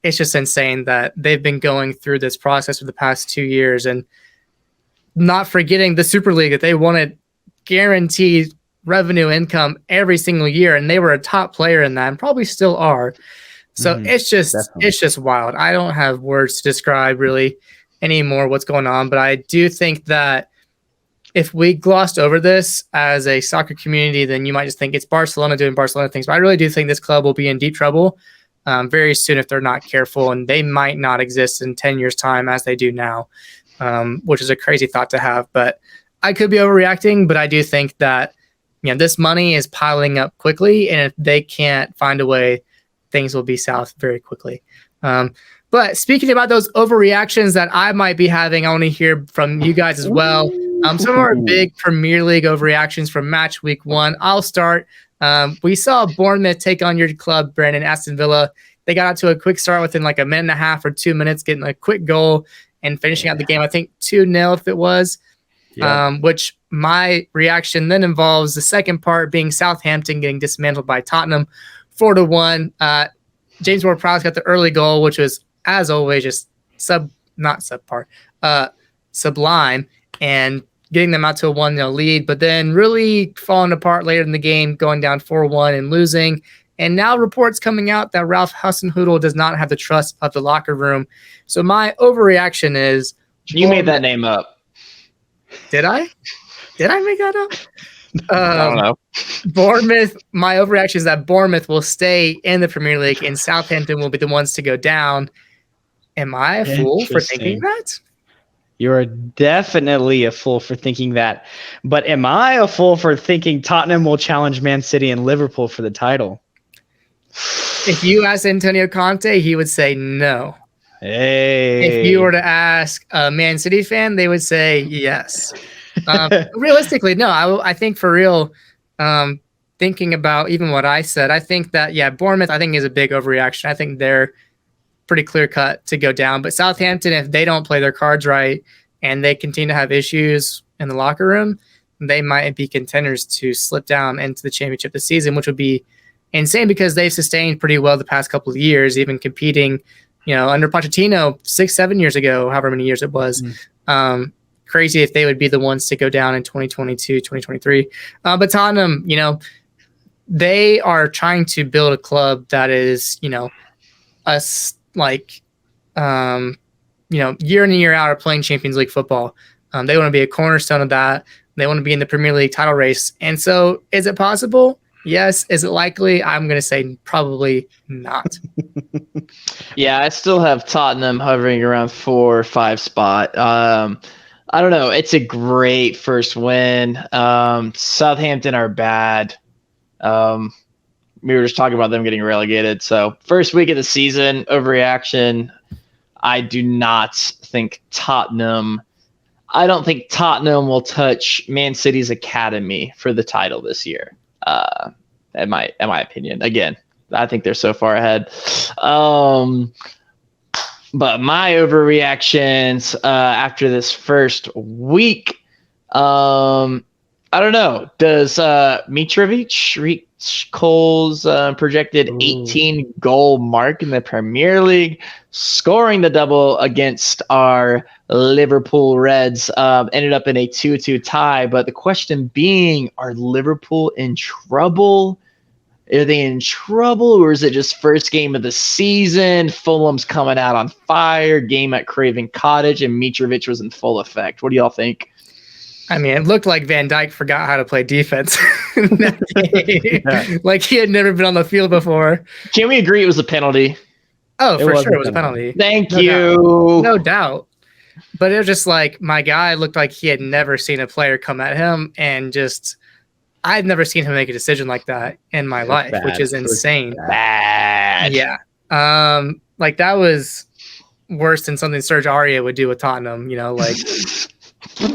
Speaker 1: it's just insane that they've been going through this process for the past 2 years and not forgetting the Super League that they wanted guaranteed revenue income every single year. And they were a top player in that and probably still are. So it's just wild. I don't have words to describe really anymore what's going on, but I do think that if we glossed over this as a soccer community, then you might just think it's Barcelona doing Barcelona things. But I really do think this club will be in deep trouble very soon if they're not careful, and they might not exist in 10 years' time as they do now, which is a crazy thought to have. But I could be overreacting, but I do think that this money is piling up quickly, and if they can't find a way, things will be south very quickly. But speaking about those overreactions that I might be having, I want to hear from you guys as well. Some of our big Premier League overreactions from match week 1. I'll start. We saw Bournemouth take on your club, Brandon, Aston Villa. They got out to a quick start within like a minute and a half or 2 minutes, getting a quick goal and finishing out the game, I think 2-0 if it was. Yeah. Which my reaction then involves the second part being Southampton getting dismantled by Tottenham 4-1. James Ward-Prowse got the early goal, which was, as always, just sublime, and getting them out to a 1-0 lead, but then really falling apart later in the game, going down 4-1 and losing. And now reports coming out that Ralph Hasenhüttl does not have the trust of the locker room. So my overreaction is...
Speaker 3: You made that name up.
Speaker 1: Did I? Did I make that up?
Speaker 3: I don't know.
Speaker 1: Bournemouth, my overreaction is that Bournemouth will stay in the Premier League and Southampton will be the ones to go down. Am I a fool for thinking that?
Speaker 2: You're definitely a fool for thinking that. But am I a fool for thinking Tottenham will challenge Man City and Liverpool for the title?
Speaker 1: If you asked Antonio Conte, he would say no.
Speaker 2: Hey.
Speaker 1: If you were to ask a Man City fan, they would say yes. Realistically, no. I think for real, thinking about even what I said, I think that, Bournemouth, I think is a big overreaction. I think they're pretty clear cut to go down. But Southampton, if they don't play their cards right and they continue to have issues in the locker room, they might be contenders to slip down into the championship this season, which would be insane because they've sustained pretty well the past couple of years, even competing, under Pochettino 6-7 years ago, however many years it was. Crazy if they would be the ones to go down in 2022, 2023. But Tottenham, they are trying to build a club that is, year in and year out are playing Champions League football. They want to be a cornerstone of that. They want to be in the Premier League title race. And so is it possible? Yes. Is it likely? I'm going to say probably not.
Speaker 3: Yeah, I still have Tottenham hovering around 4 or 5 spot. I don't know. It's a great first win. Southampton are bad. We were just talking about them getting relegated. So first week of the season, overreaction. I do not think Tottenham. I don't think Tottenham will touch Man City's academy for the title this year. In my opinion, again, I think they're so far ahead. But my overreactions after this first week, I don't know. Does Mitrovic reach Cole's projected 18-goal mark in the Premier League, scoring the double against our Liverpool Reds? Ended up in a 2-2 tie. But the question being, are Liverpool in trouble? Are they in trouble, or is it just first game of the season? Fulham's coming out on fire, game at Craven Cottage, and Mitrovic was in full effect. What do y'all think?
Speaker 1: I mean, it looked like Van Dijk forgot how to play defense in that game. Yeah. Like he had never been on the field before.
Speaker 3: Can we agree it was a penalty?
Speaker 1: Oh, for sure it was a penalty.
Speaker 3: Thank you.
Speaker 1: No doubt. But it was just like my guy looked like he had never seen a player come at him, and just I've never seen him make a decision like that in my life, which is insane.
Speaker 3: Bad.
Speaker 1: Yeah. Like that was worse than something Serge Aurier would do with Tottenham,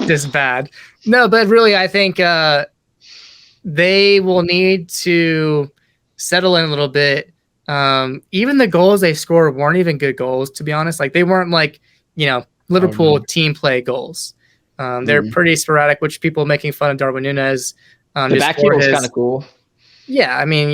Speaker 1: just bad. No, but really I think they will need to settle in a little bit. Even the goals they scored weren't even good goals, to be honest. Like they weren't like, Liverpool team play goals. They're pretty sporadic, which people making fun of Darwin Núñez.
Speaker 3: The back heel was kind of cool.
Speaker 1: Yeah, I mean,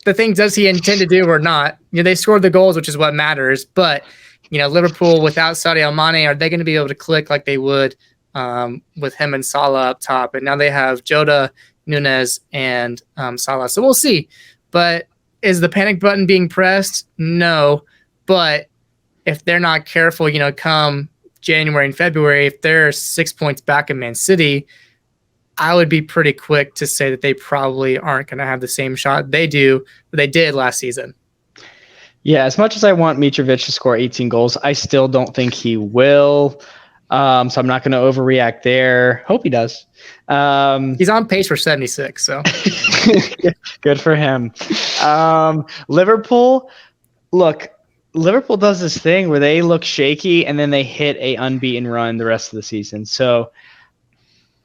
Speaker 1: the thing, does he intend to do or not? They scored the goals, which is what matters. But, Liverpool without Sadio Mane, are they going to be able to click like they would with him and Salah up top? And now they have Jota, Núñez, and Salah. So we'll see. But is the panic button being pressed? No. But if they're not careful, come January and February, if they're 6 points back in Man City, I would be pretty quick to say that they probably aren't going to have the same shot they did last season.
Speaker 2: Yeah, as much as I want Mitrovic to score 18 goals, I still don't think he will. So I'm not going to overreact there. Hope he does.
Speaker 1: He's on pace for 76, so
Speaker 2: good for him. Liverpool does this thing where they look shaky and then they hit a unbeaten run the rest of the season. So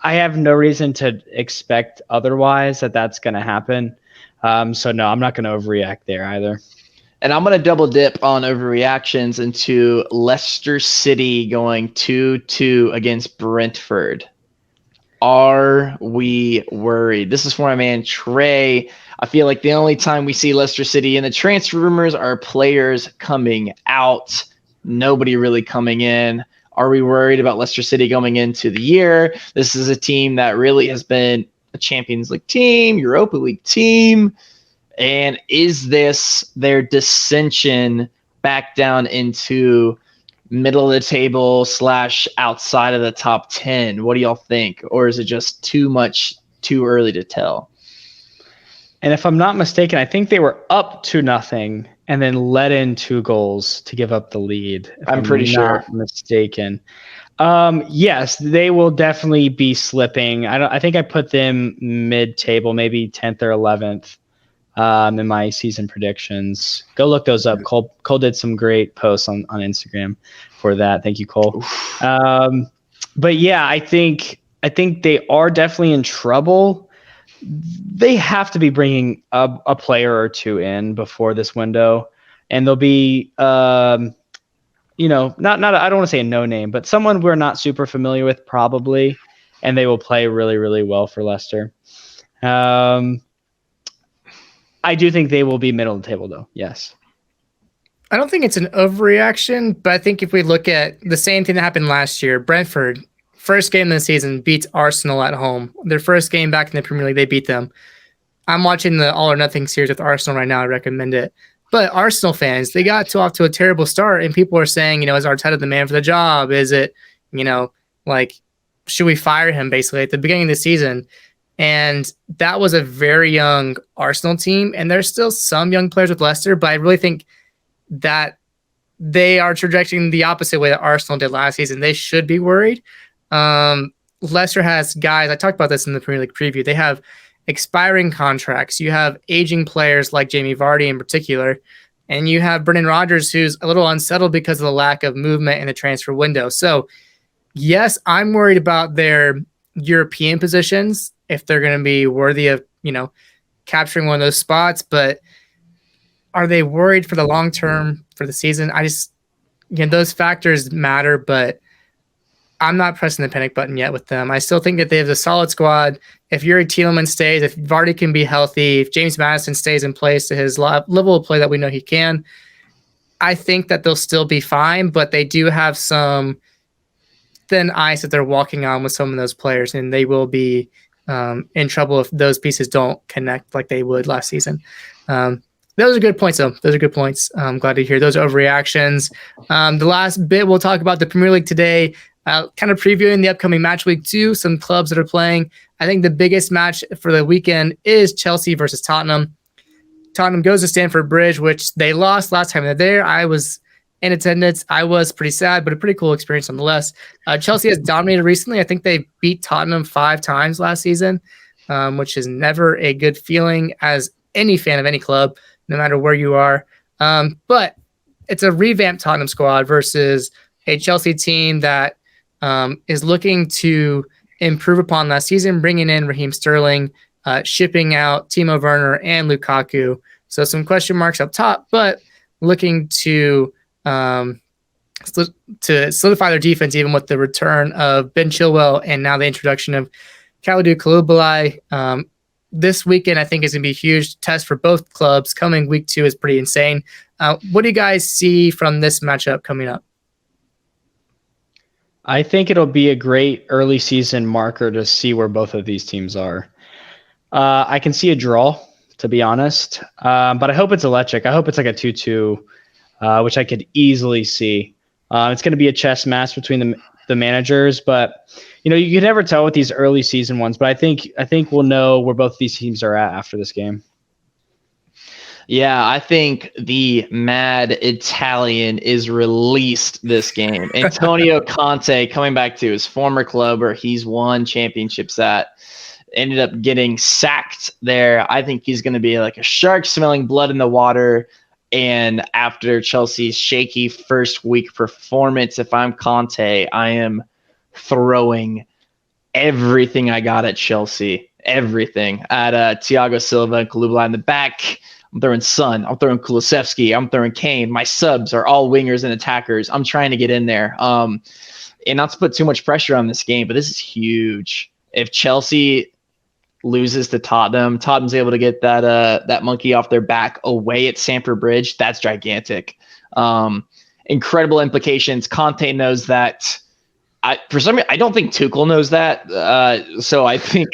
Speaker 2: I have no reason to expect otherwise that's going to happen. So no, I'm not going to overreact there either.
Speaker 3: And I'm going to double dip on overreactions into Leicester City going 2-2 against Brentford. Are we worried? This is for my man Trey. I feel like the only time we see Leicester City in the transfer rumors are players coming out, nobody really coming in. Are we worried about Leicester City going into the year? This is a team that really has been a Champions League team, Europa League team. And is this their dissension back down into middle of the table / outside of the top 10? What do y'all think? Or is it just too early to tell?
Speaker 2: And if I'm not mistaken, I think they were up 2-0 and then let in 2 goals to give up the lead.
Speaker 3: I'm pretty sure.
Speaker 2: Not mistaken. Yes, they will definitely be slipping. I think I put them mid-table, maybe 10th or 11th. In my season predictions. Go look those up. Cole did some great posts on Instagram for that. Thank you, Cole. But yeah, I think they are definitely in trouble. They have to be bringing a player or two in before this window, and they'll be, not I don't want to say a no name, but someone we're not super familiar with probably, and they will play really, really well for Leicester. I do think they will be middle of the table, though. Yes.
Speaker 1: I don't think it's an overreaction, but I think if we look at the same thing that happened last year, Brentford, first game of the season, beats Arsenal at home. Their first game back in the Premier League, they beat them. I'm watching the All or Nothing series with Arsenal right now. I recommend it. But Arsenal fans, they got off to a terrible start, and people are saying, is Arteta the man for the job? Is it, should we fire him, basically, at the beginning of the season? And that was a very young Arsenal team, and there's still some young players with Leicester, but I really think that they are trajecting the opposite way that Arsenal did last season. They should be worried. Leicester has guys, I talked about this in the Premier League preview, they have expiring contracts. You have aging players like Jamie Vardy in particular, and you have Brendan Rodgers, who's a little unsettled because of the lack of movement in the transfer window. So, yes, I'm worried about their European positions, if they're going to be worthy of, capturing one of those spots. But are they worried for the long term for the season? Those factors matter, but I'm not pressing the panic button yet with them. I still think that they have a solid squad. If Yuri Tielemans stays, if Vardy can be healthy, if James Maddison stays in place to his level of play that we know he can, I think that they'll still be fine, but they do have some thin ice that they're walking on with some of those players, and they will be in trouble if those pieces don't connect like they would last season. Those are good points, though. Those are good points. I'm glad to hear those overreactions. The last bit, we'll talk about the Premier League today, kind of previewing the upcoming match week 2, some clubs that are playing. I think the biggest match for the weekend is Chelsea versus Tottenham. Tottenham goes to Stamford Bridge, which they lost last time they're there. I was in attendance. I was pretty sad, but a pretty cool experience nonetheless. Chelsea has dominated recently. I think they beat Tottenham 5 times last season, which is never a good feeling as any fan of any club, no matter where you are. But it's a revamped Tottenham squad versus a Chelsea team that is looking to improve upon last season, bringing in Raheem Sterling, shipping out Teemo Werner and Lukaku. So some question marks up top, but looking to solidify their defense, even with the return of Ben Chilwell and now the introduction of Kalidou Koulibaly. This weekend, I think, is going to be a huge test for both clubs. Coming week 2 is pretty insane. What do you guys see from this matchup coming up?
Speaker 2: I think it'll be a great early season marker to see where both of these teams are. I can see a draw, to be honest, but I hope it's electric. I hope it's like a 2-2, which I could easily see. It's going to be a chess match between the managers, but you can never tell with these early season ones. But I think we'll know where both these teams are at after this game.
Speaker 3: Yeah, I think the mad Italian is released this game. Antonio Conte coming back to his former club where he's won championships at. Ended up getting sacked there. I think he's going to be like a shark smelling blood in the water. And after Chelsea's shaky first week performance, if I'm Conte, I am throwing everything I got at Chelsea. Everything. At Thiago Silva and Kalubala in the back. I'm throwing Son. I'm throwing Kulusevski. I'm throwing Kane. My subs are all wingers and attackers. I'm trying to get in there. And not to put too much pressure on this game, but this is huge. If Chelsea loses to Tottenham, Tottenham's able to get that monkey off their back away at Stamford Bridge. That's gigantic. Incredible implications. Conte knows that. For some reason, I don't think Tuchel knows that. So I think,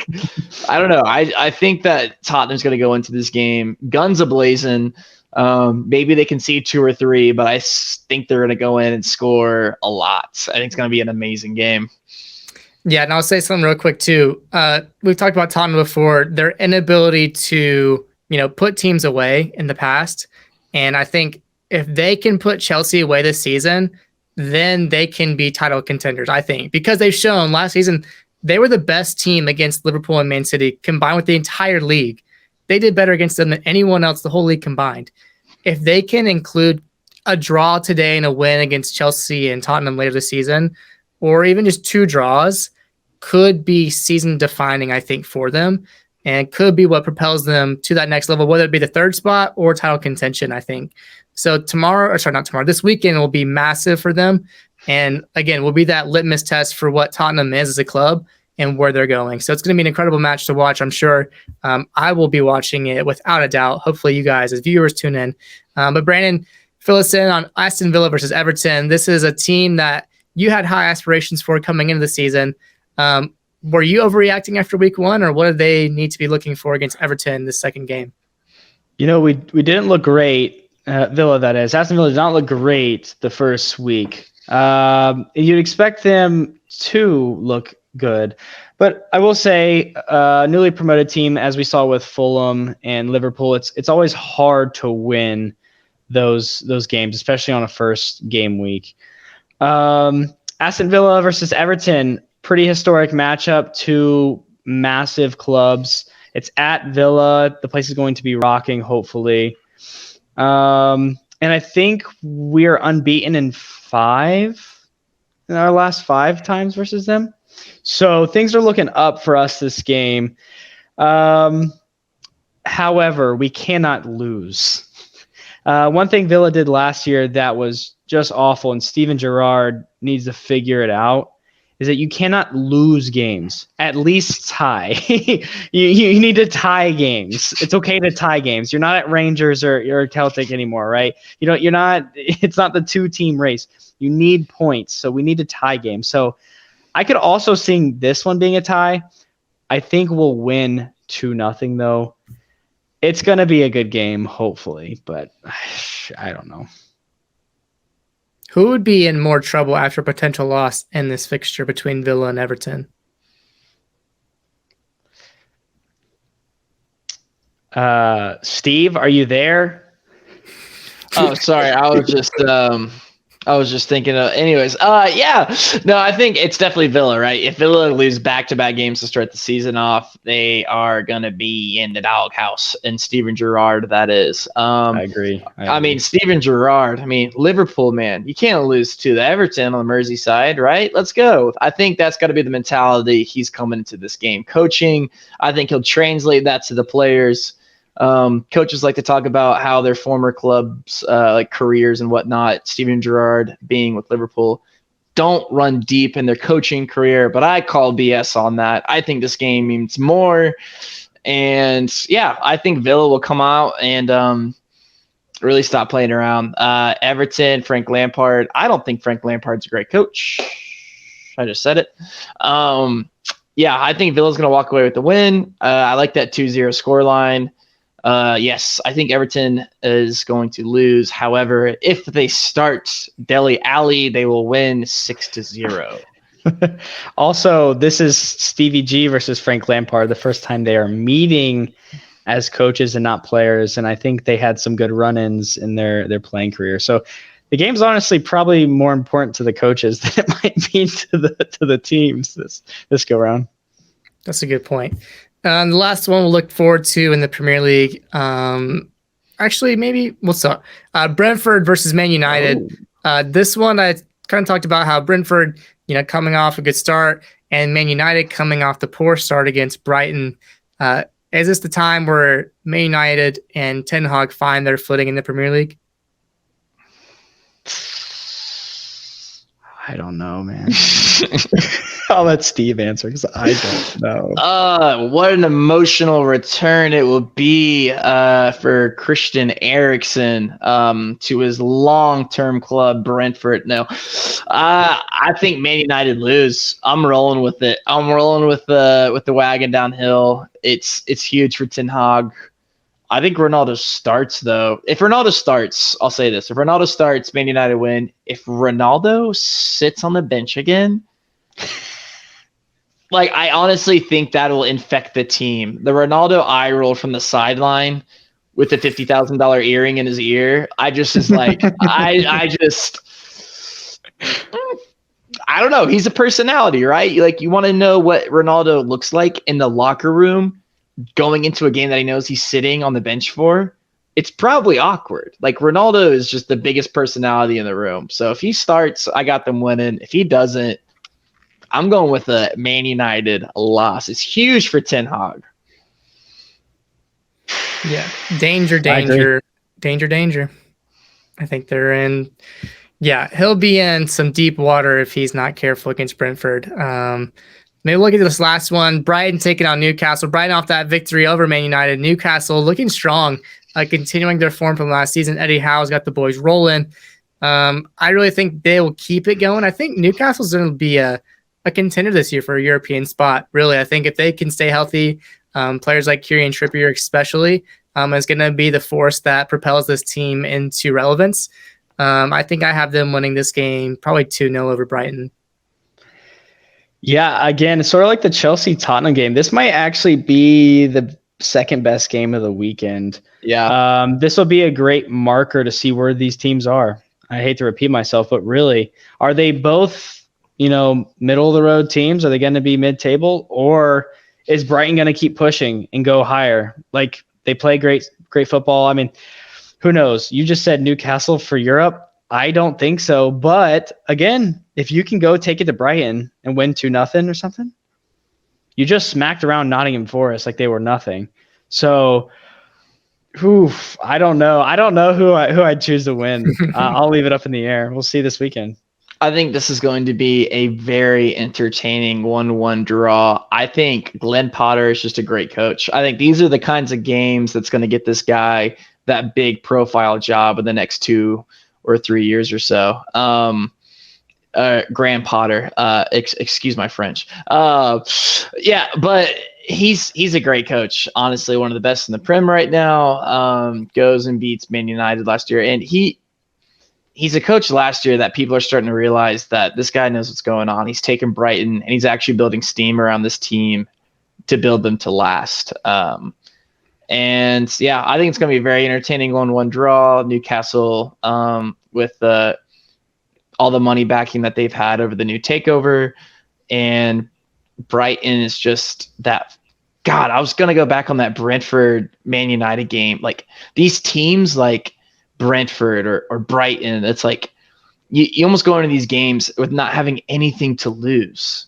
Speaker 3: I don't know. I think that Tottenham's going to go into this game guns a-blazing. Maybe they can see 2 or 3, but I think they're going to go in and score a lot. I think it's going to be an amazing game.
Speaker 1: Yeah, and I'll say something real quick too. We've talked about Tottenham before, their inability to, put teams away in the past. And I think if they can put Chelsea away this season, then they can be title contenders, I think, because they've shown last season they were the best team against Liverpool and Man City combined with the entire league. They did better against them than anyone else, the whole league combined. If they can include a draw today and a win against Chelsea and Tottenham later this season, or even just 2 draws, could be season defining, I think, for them, and could be what propels them to that next level, whether it be the 3rd spot or title contention, I think. So this weekend will be massive for them. And again, will be that litmus test for what Tottenham is as a club and where they're going. So it's going to be an incredible match to watch. I'm sure I will be watching it without a doubt. Hopefully you guys as viewers tune in. But Brandon, fill us in on Aston Villa versus Everton. This is a team that you had high aspirations for coming into the season. Were you overreacting after week 1, or what do they need to be looking for against Everton this second game?
Speaker 2: We didn't look great. Villa, that is. Aston Villa did not look great the first week. You'd expect them to look good. But I will say, newly promoted team, as we saw with Fulham and Liverpool, it's always hard to win those games, especially on a first game week. Aston Villa versus Everton, pretty historic matchup, 2 massive clubs. It's at Villa. The place is going to be rocking, hopefully. And I think we're unbeaten in our last 5 times versus them. So things are looking up for us this game. However, we cannot lose. One thing Villa did last year that was just awful, and Steven Gerrard needs to figure it out, is that you cannot lose games. At least tie. you need to tie games. It's okay to tie games. You're not at Rangers or Celtic anymore, right? You're not. It's not the 2-team race. You need points, so we need to tie games. So I could also see this one being a tie. I think we'll win 2-0 though. It's gonna be a good game, hopefully, but I don't know.
Speaker 1: Who would be in more trouble after a potential loss in this fixture between Villa and Everton?
Speaker 2: Steve, are you there?
Speaker 3: Oh, sorry. I was just thinking of, anyways. Yeah, no, I think it's definitely Villa, right? If Villa lose back-to-back games to start the season off, they are going to be in the doghouse. And Steven Gerrard, that is.
Speaker 2: I agree.
Speaker 3: I mean, Steven Gerrard, Liverpool, man, you can't lose to the Everton on the Merseyside, right? Let's go. I think that's got to be the mentality he's coming into this game. Coaching, I think he'll translate that to the players. Coaches like to talk about how their former clubs, like careers and whatnot, Steven Gerrard being with Liverpool, don't run deep in their coaching career, but I call BS on that. I think this game means more. And yeah, I think Villa will come out and really stop playing around. Everton, Frank Lampard. I don't think Frank Lampard's a great coach. I just said it. Yeah, I think Villa's going to walk away with the win. I like that 2-0 scoreline. Yes, I think Everton is going to lose. However, if they start Dele Alli, they will win 6-0.
Speaker 2: Also, this is Stevie G versus Frank Lampard, the first time they are meeting as coaches and not players. And I think they had some good run-ins in their playing career. So the game's honestly probably more important to the coaches than it might be to the teams this go round.
Speaker 1: That's a good point. The last one we'll look forward to in the Premier League. Actually, maybe we'll start. Brentford versus Man United. This one I kind of talked about how Brentford, coming off a good start, and Man United coming off the poor start against Brighton. Is this the time where Man United and Ten Hag find their footing in the Premier League?
Speaker 2: I don't know, man. I'll let Steve answer because I don't know.
Speaker 3: What an emotional return it will be for Christian Eriksen to his long-term club, Brentford. No, I think Man United lose. I'm rolling with it. I'm rolling with the wagon downhill. It's huge for Ten Hag. I think Ronaldo starts, though. If Ronaldo starts, I'll say this. If Ronaldo starts, Man United win. If Ronaldo sits on the bench again, I honestly think that will infect the team. The Ronaldo eye roll from the sideline with the $50,000 earring in his ear, I don't know. He's a personality, right? You want to know what Ronaldo looks like in the locker room going into a game that he knows he's sitting on the bench for. It's probably awkward. Ronaldo is just the biggest personality in the room. So if he starts, I got them winning. If he doesn't, I'm going with a Man United loss. It's huge for Ten Hag.
Speaker 1: Yeah. Danger. I think they're in. Yeah, he'll be in some deep water if he's not careful against Brentford. Maybe look at this last one. Brighton taking on Newcastle. Brighton off that victory over Man United. Newcastle looking strong, continuing their form from last season. Eddie Howe's got the boys rolling. I really think they will keep it going. I think Newcastle's going to be a contender this year for a European spot. Really, I think if they can stay healthy, players like Kieran Trippier especially, is going to be the force that propels this team into relevance. I think I have them winning this game probably 2-0 over Brighton.
Speaker 2: Yeah, again, it's sort of like the Chelsea-Tottenham game. This might actually be the second best game of the weekend.
Speaker 3: Yeah.
Speaker 2: This will be a great marker to see where these teams are. I hate to repeat myself, but really, are they both, middle of the road teams? Are they going to be mid-table, or is Brighton going to keep pushing and go higher? They play great football. I mean, who knows? You just said Newcastle for Europe. I don't think so. But again, if you can go take it to Brighton and win 2-0 or something, you just smacked around Nottingham Forest like they were nothing. So, I don't know. I don't know who I'd choose to win. I'll leave it up in the air. We'll see this weekend.
Speaker 3: I think this is going to be a very entertaining 1-1 draw. I think Glenn Potter is just a great coach. I think these are the kinds of games that's going to get this guy that big profile job in the next 2 or 3 years or so. Graham Potter, excuse my French. Yeah, but he's a great coach. Honestly, one of the best in the Prem right now. Goes and beats Man United last year, and he's a coach last year that people are starting to realize that this guy knows what's going on. He's taken Brighton and he's actually building steam around this team to build them to last. And yeah, I think it's going to be a very entertaining 1-1 draw. Newcastle, with all the money backing that they've had over the new takeover, and Brighton is just that. God, I was going to go back on that Brentford Man United game. These teams like Brentford or Brighton, it's you almost go into these games with not having anything to lose,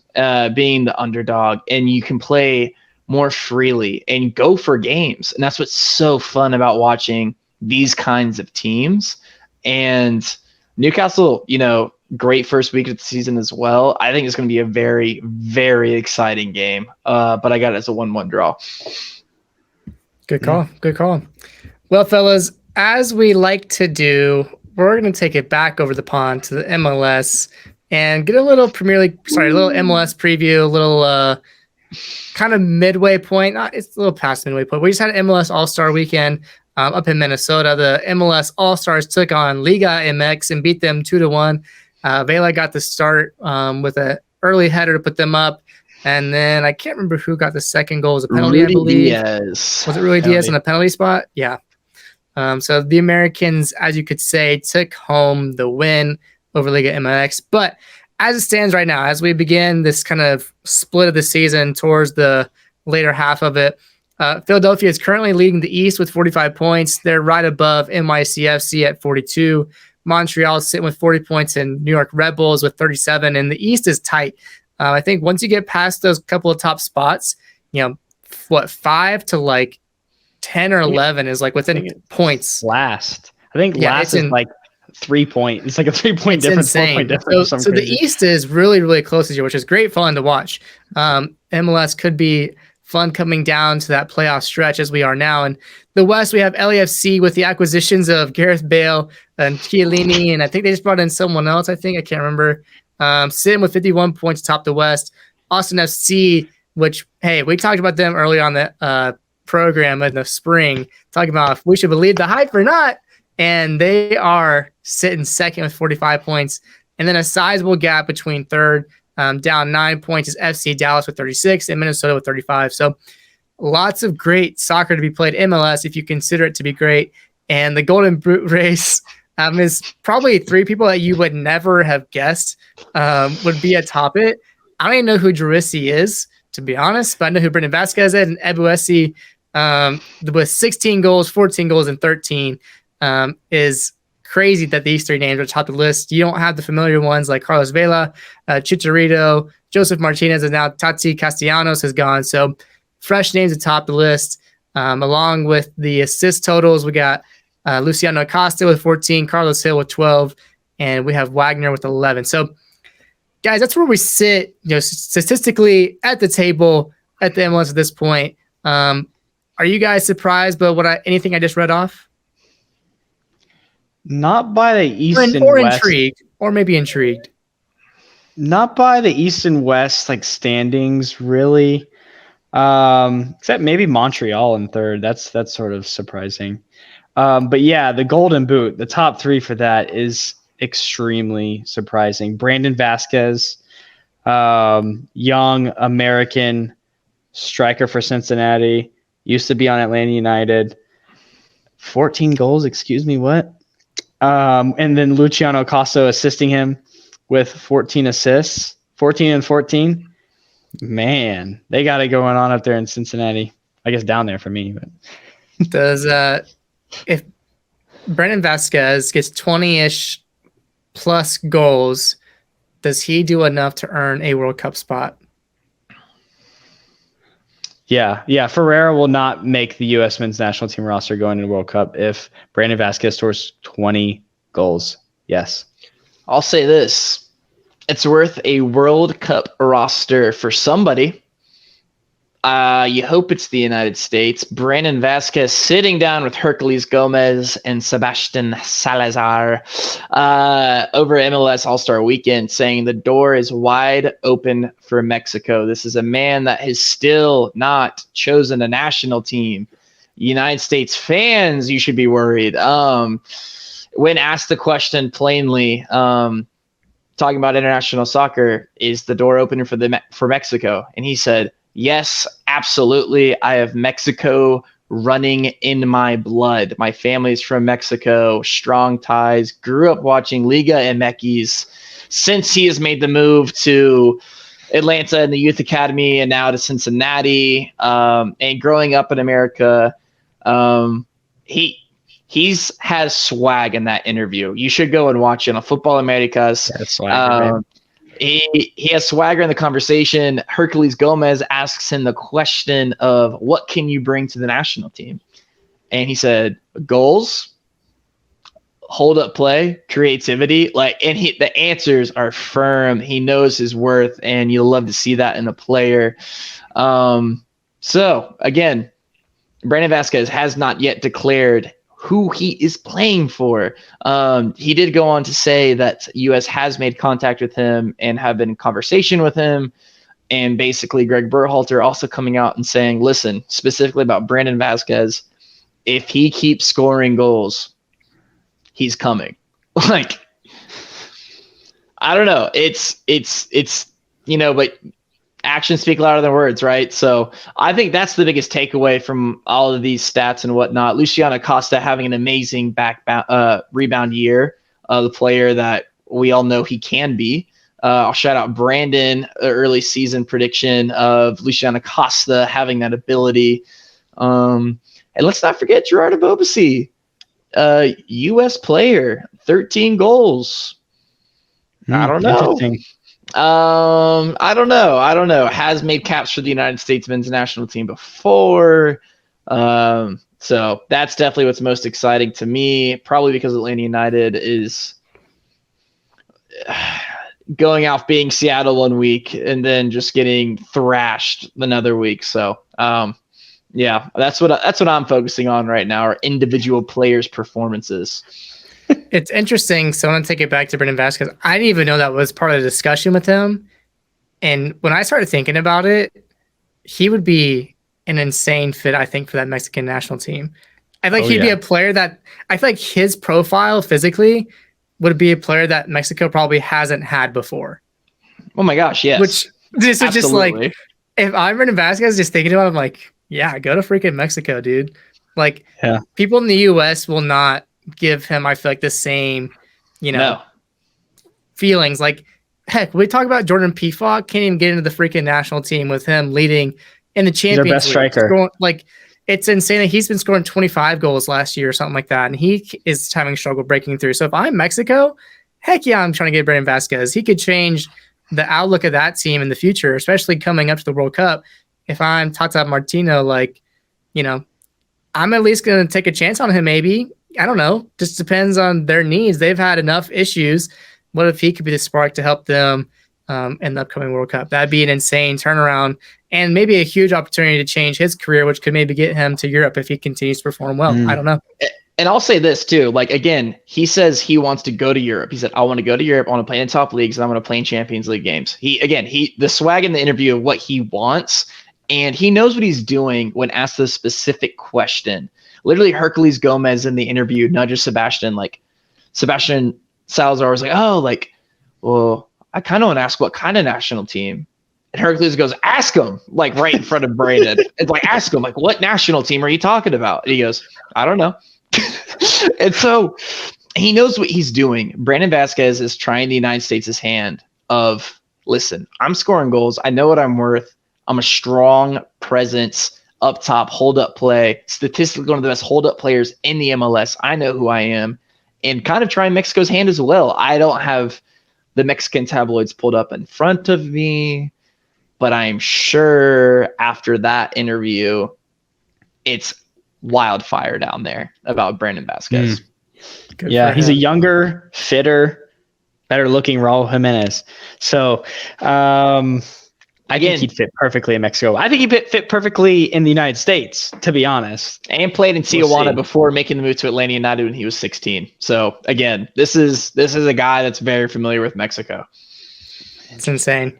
Speaker 3: being the underdog, and you can play more freely and go for games. And that's what's so fun about watching these kinds of teams. And Newcastle, great first week of the season as well. I think it's going to be a very, very exciting game. But I got it as a 1-1 draw.
Speaker 1: Good call. Yeah. Good call. Well, fellas, as we like to do, we're going to take it back over the pond to the MLS and get a little MLS preview, a little kind of midway point. It's a little past midway point. We just had an MLS All-Star weekend up in Minnesota. The MLS All-Stars took on Liga MX and beat them 2-1. Vela got the start with an early header to put them up. And then I can't remember who got the second goal. It was a penalty, I believe.
Speaker 3: Diaz.
Speaker 1: Was it Rudy Diaz on a penalty spot? Yeah. So the Americans, as you could say, took home the win over Liga MX. But as it stands right now, as we begin this kind of split of the season towards the later half of it, Philadelphia is currently leading the East with 45 points. They're right above NYCFC at 42. Montreal is sitting with 40 points, and New York Red Bulls with 37. And the East is tight. I think once you get past those couple of top spots, 5 to like 10 or 11 is like within points.
Speaker 2: Last. I think last is like 3 point. It's like a 3 point difference, 4 point difference.
Speaker 1: So the East is really, really close this year, which is great fun to watch. MLS could be fun coming down to that playoff stretch as we are now. And the West, we have LAFC with the acquisitions of Gareth Bale and Chiellini, and I think they just brought in someone else. I can't remember. Sitting with 51 points atop the West. Austin FC, which, hey, we talked about them early on the program in the spring, talking about if we should believe the hype or not. And they are sitting second with 45 points. And then a sizable gap between third, down 9 points, is FC Dallas with 36 and Minnesota with 35. So lots of great soccer to be played in MLS if you consider it to be great. And the Golden Boot race is probably 3 people that you would never have guessed would be atop it. I don't even know who Drussi is, to be honest, but I know who Brendan Vasquez is, and Ebuesi with 16 goals, 14 goals, and 13 is crazy that these 3 names are top of the list. You don't have the familiar ones like Carlos Vela, Chicharito, Joseph Martinez, and now Tati Castellanos has gone. So fresh names atop the list. Along with the assist totals, we got Luciano Acosta with 14, Carlos Hill with 12, and we have Wagner with 11. So, guys, that's where we sit, statistically at the table at the MLS at this point. Are you guys surprised by anything I just read off?
Speaker 2: Not by the East and
Speaker 1: or
Speaker 2: West.
Speaker 1: Intrigued, or maybe intrigued.
Speaker 2: Not by the East and West standings, really. Except maybe Montreal in third. That's sort of surprising. But yeah, the Golden Boot, the top 3 for that is extremely surprising. Brandon Vasquez, young American striker for Cincinnati, used to be on Atlanta United. 14 goals, excuse me, what? And then Luciano Acosta assisting him with 14 assists, 14 and 14. Man, they got it going on up there in Cincinnati. I guess down there for me. But
Speaker 1: if Brandon Vasquez gets 20-ish plus goals, does he do enough to earn a World Cup spot?
Speaker 2: Yeah. Ferreira will not make the U.S. men's national team roster going into the World Cup if Brandon Vasquez scores 20 goals. Yes.
Speaker 3: I'll say this. It's worth a World Cup roster for somebody. You hope it's the United States. Brandon Vasquez sitting down with Hercules Gomez and Sebastian Salazar over MLS All-Star Weekend, saying the door is wide open for Mexico. This is a man that has still not chosen a national team. United States fans, you should be worried. When asked the question plainly, talking about international soccer, is the door open for Mexico? And he said, yes, absolutely. I have Mexico running in my blood. My family's from Mexico, strong ties, grew up watching Liga MX since he has made the move to Atlanta in the youth academy and now to Cincinnati. And growing up in America, he's has swag in that interview. You should go and watch it on Football Americas.
Speaker 2: That's swagger,
Speaker 3: He has swagger in the conversation. Hercules Gomez asks him the question of what can you bring to the national team? And he said, goals, hold up play, creativity. The answers are firm. He knows his worth, and you'll love to see that in a player. So again, Brandon Vasquez has not yet declared who he is playing for. He did go on to say that U.S. has made contact with him and have been in conversation with him. And basically Greg Berhalter also coming out and saying, listen, specifically about Brandon Vasquez, if he keeps scoring goals, he's coming. Like, I don't know. It's but actions speak louder than words, right? So I think that's the biggest takeaway from all of these stats and whatnot. Luciano Costa having an amazing rebound year, the player that we all know he can be. I'll shout out Brandon, early season prediction of Luciano Costa having that ability. And let's not forget Gerard Abobasi, U.S. player, 13 goals. I don't know. I don't know. Has made caps for the United States men's national team before. So that's definitely what's most exciting to me, probably because Atlanta United is going off being Seattle one week and then just getting thrashed another week. So, yeah, that's what I'm focusing on right now, are individual players' performances.
Speaker 1: It's interesting. So I want to take it back to Brandon Vasquez. I didn't even know that was part of the discussion with him. And when I started thinking about it, he would be an insane fit, I think, for that Mexican national team. I think he'd be a player that I feel like his profile physically would be a player that Mexico probably hasn't had before.
Speaker 3: Oh my gosh, yes.
Speaker 1: Which this is just like, if I'm Brandon Vasquez, just thinking about it, I'm like, yeah, go to freaking Mexico, dude. Like, people in the U.S. will not give him, I feel like, the same, feelings. Like, heck, we talk about Jordan Pefok, can't even get into the freaking national team with him leading in the Champions League.
Speaker 2: He's our best striker.
Speaker 1: It's insane that he's been scoring 25 goals last year or something like that, and he is having struggle breaking through. So if I'm Mexico, heck yeah, I'm trying to get Brandon Vasquez. He could change the outlook of that team in the future, especially coming up to the World Cup. If I'm Tata Martino, I'm at least going to take a chance on him maybe. I don't know. Just depends on their needs. They've had enough issues. What if he could be the spark to help them in the upcoming World Cup? That'd be an insane turnaround and maybe a huge opportunity to change his career, which could maybe get him to Europe if he continues to perform well. I don't know.
Speaker 3: And I'll say this too. Like, again, he says he wants to go to Europe. He said, I want to go to Europe. I want to play in top leagues and I want to play in Champions League games. The swag in the interview of what he wants, and he knows what he's doing when asked the specific question. Literally, Hercules Gomez in the interview nudges Sebastian. Like, Sebastian Salazar was like, well, I kind of want to ask what kind of national team. And Hercules goes, ask him, like, right in front of Brandon. It's like, ask him, like, what national team are you talking about? And he goes, I don't know. And so he knows what he's doing. Brandon Vasquez is trying the United States' hand of, listen, I'm scoring goals. I know what I'm worth. I'm a strong presence up top, hold up play, statistically one of the best hold up players in the MLS. I know who I am, and kind of trying Mexico's hand as well. I don't have the Mexican tabloids pulled up in front of me, but I'm sure after that interview, it's wildfire down there about Brandon Vasquez.
Speaker 2: Yeah, he's a younger, fitter, better looking Raul Jimenez. So, I think he'd fit perfectly in Mexico. I think he'd fit perfectly in the United States, to be honest.
Speaker 3: And played in Tijuana before making the move to Atlanta United when he was 16. So again, this is a guy that's very familiar with Mexico.
Speaker 1: It's insane.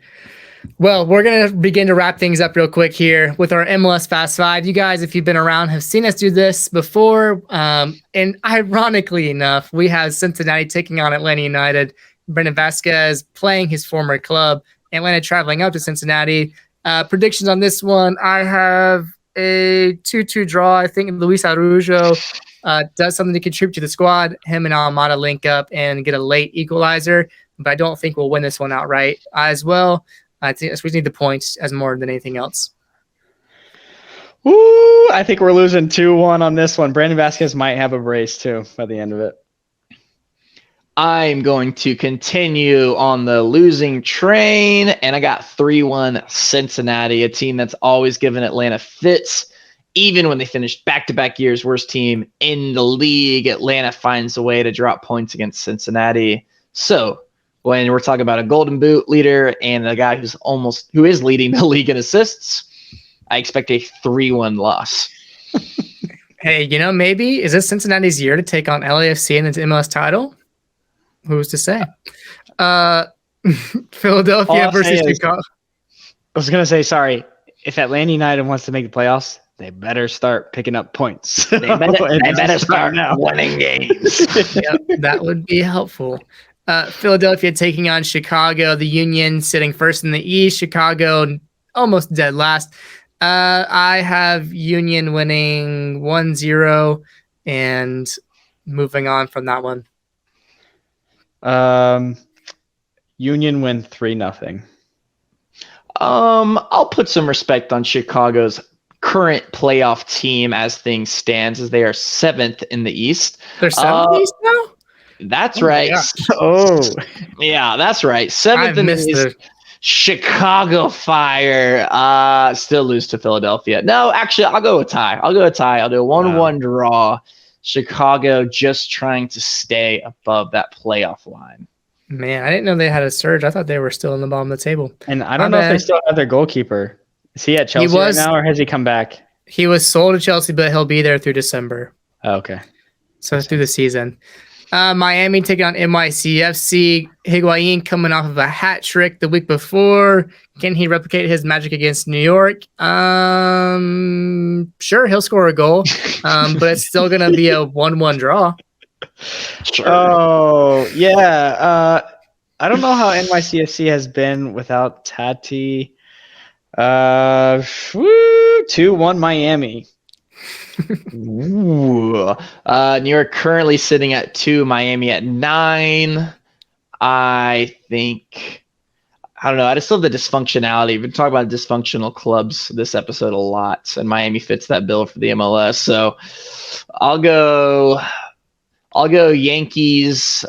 Speaker 1: Well, we're going to begin to wrap things up real quick here with our MLS Fast Five. You guys, if you've been around, have seen us do this before. And ironically enough, we have Cincinnati taking on Atlanta United. Brandon Vasquez playing his former club. Atlanta traveling up to Cincinnati. Predictions on this one, I have a 2-2 draw. I think Luis Araujo does something to contribute to the squad. Him and Almada link up and get a late equalizer, but I don't think we'll win this one outright as well. I think we need the points as more than anything else.
Speaker 2: Ooh, I think we're losing 2-1 on this one. Brandon Vasquez might have a brace too by the end of it.
Speaker 3: I'm going to continue on the losing train, and I got 3-1 Cincinnati, a team that's always given Atlanta fits. Even when they finished back-to-back years worst team in the league, Atlanta finds a way to drop points against Cincinnati. So when we're talking about a Golden Boot leader and a guy who is leading the league in assists, I expect a 3-1 loss.
Speaker 1: Hey, maybe is this Cincinnati's year to take on LAFC in the MLS title? Who's to say? Philadelphia versus Chicago.
Speaker 2: was gonna say, sorry. If Atlanta United wants to make the playoffs, they better start picking up points.
Speaker 3: They better start winning games.
Speaker 1: Yep, that would be helpful. Philadelphia taking on Chicago. The Union sitting first in the East. Chicago almost dead last. I have Union winning 1-0 and moving on from that one.
Speaker 2: Union win 3-0.
Speaker 3: I'll put some respect on Chicago's current playoff team as things stands, as they are 7th in the East.
Speaker 1: They're 7th in the East now?
Speaker 3: That's right. Yeah, that's right. 7th in the East. Chicago Fire still lose to Philadelphia. No, actually, I'll go with tie. I'll do a 1-1 draw. Chicago just trying to stay above that playoff line.
Speaker 1: Man, I didn't know they had a surge. I thought they were still in the bottom of the table.
Speaker 2: And I don't know if they still have their goalkeeper. Is he at Chelsea right now, or has he come back?
Speaker 1: He was sold to Chelsea, but he'll be there through December.
Speaker 2: Oh, okay.
Speaker 1: So through the season. Miami taking on NYCFC. Higuain coming off of a hat trick the week before. Can he replicate his magic against New York? Sure, he'll score a goal, but it's still going to be a 1-1 draw.
Speaker 2: Sure. Oh, yeah. I don't know how NYCFC has been without Tati. 2-1 Miami.
Speaker 3: Ooh. New York currently sitting at 2, Miami at 9. I think, I don't know. I just love the dysfunctionality. We've been talking about dysfunctional clubs this episode a lot, and Miami fits that bill for the MLS. So I'll go Yankees.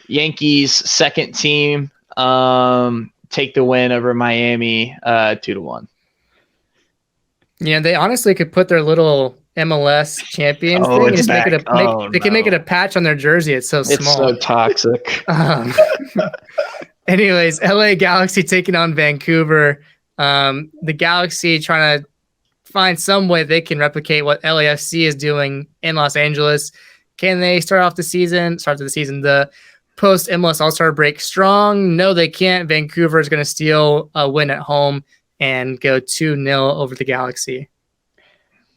Speaker 3: Yankees second team. Take the win over Miami 2-1.
Speaker 1: Yeah, they honestly could put their little MLS champions thing and just make it make it a patch on their jersey. It's so small.
Speaker 3: It's so toxic.
Speaker 1: Anyways, LA Galaxy taking on Vancouver. The Galaxy trying to find some way they can replicate what LAFC is doing in Los Angeles. Can they start the season, the post MLS All-Star break strong? No, they can't. Vancouver is going to steal a win at home and go 2-0 over the Galaxy.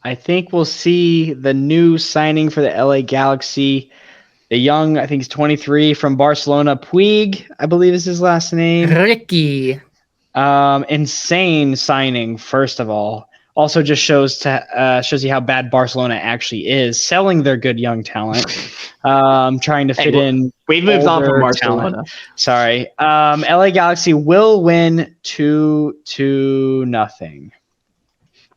Speaker 2: I think we'll see the new signing for the LA Galaxy. The young, I think he's 23 from Barcelona, Puig, I believe is his last name.
Speaker 1: Ricky.
Speaker 2: Insane signing, first of all. Also just shows you how bad Barcelona actually is, selling their good young talent, trying to fit in.
Speaker 3: We've moved on from Barcelona.
Speaker 2: Talent. Sorry. LA Galaxy will win 2-0.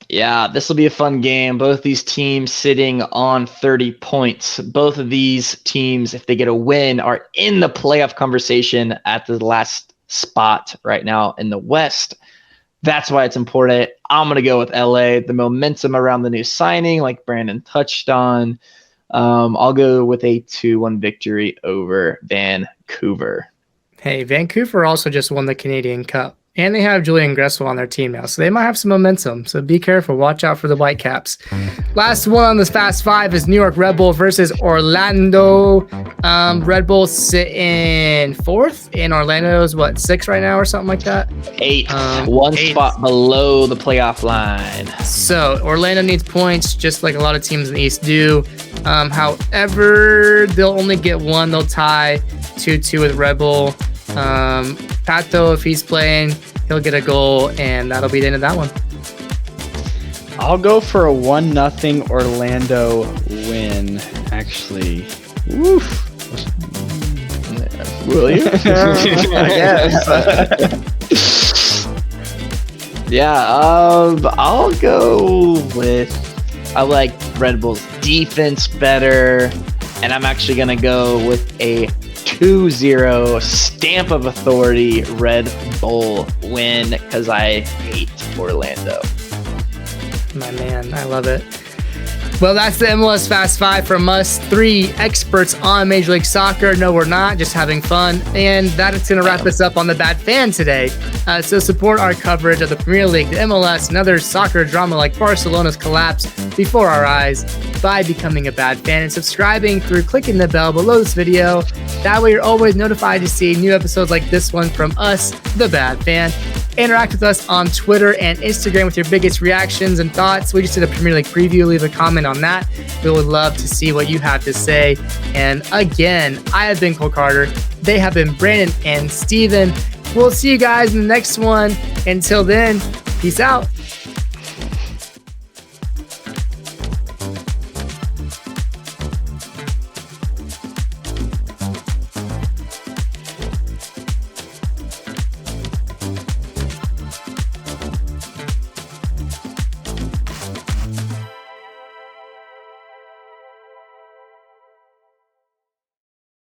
Speaker 3: Yeah, this will be a fun game. Both these teams sitting on 30 points. Both of these teams, if they get a win, are in the playoff conversation at the last spot right now in the West. That's why it's important. I'm going to go with LA. The momentum around the new signing, like Brandon touched on. I'll go with a 2-1 victory over Vancouver.
Speaker 1: Hey, Vancouver also just won the Canadian Cup. And they have Julian Gressel on their team now, so they might have some momentum. So be careful. Watch out for the Whitecaps. Last one on this Fast Five is New York Red Bull versus Orlando. Red Bull sit in 4th, and Orlando's, 6 right now or something like that?
Speaker 3: 8th. One spot below the playoff line.
Speaker 1: So Orlando needs points, just like a lot of teams in the East do. However, they'll only get one. They'll tie 2-2 with Red Bull. Pato, if he's playing, he'll get a goal, and that'll be the end of that one.
Speaker 2: I'll go for a 1-0 Orlando win, actually. Woof.
Speaker 3: Will you?
Speaker 2: Yes.
Speaker 3: I'll go with, I like Red Bull's defense better, and I'm actually going to go with a 2-0 stamp of authority Red Bull win because I hate Orlando.
Speaker 1: My man, I love it. Well, that's the MLS Fast Five from us, 3 experts on Major League Soccer. No, we're not, just having fun. And that is going to wrap us up on The Bad Fan today. So support our coverage of the Premier League, the MLS, and other soccer drama like Barcelona's collapse before our eyes by becoming a Bad Fan and subscribing through clicking the bell below this video. That way you're always notified to see new episodes like this one from us, The Bad Fan. Interact with us on Twitter and Instagram with your biggest reactions and thoughts. We just did a Premier League preview. Leave a comment on that. We would love to see what you have to say. And again, I have been Cole Carter. They have been Brandon and Steven. We'll see you guys in the next one. Until then, peace out.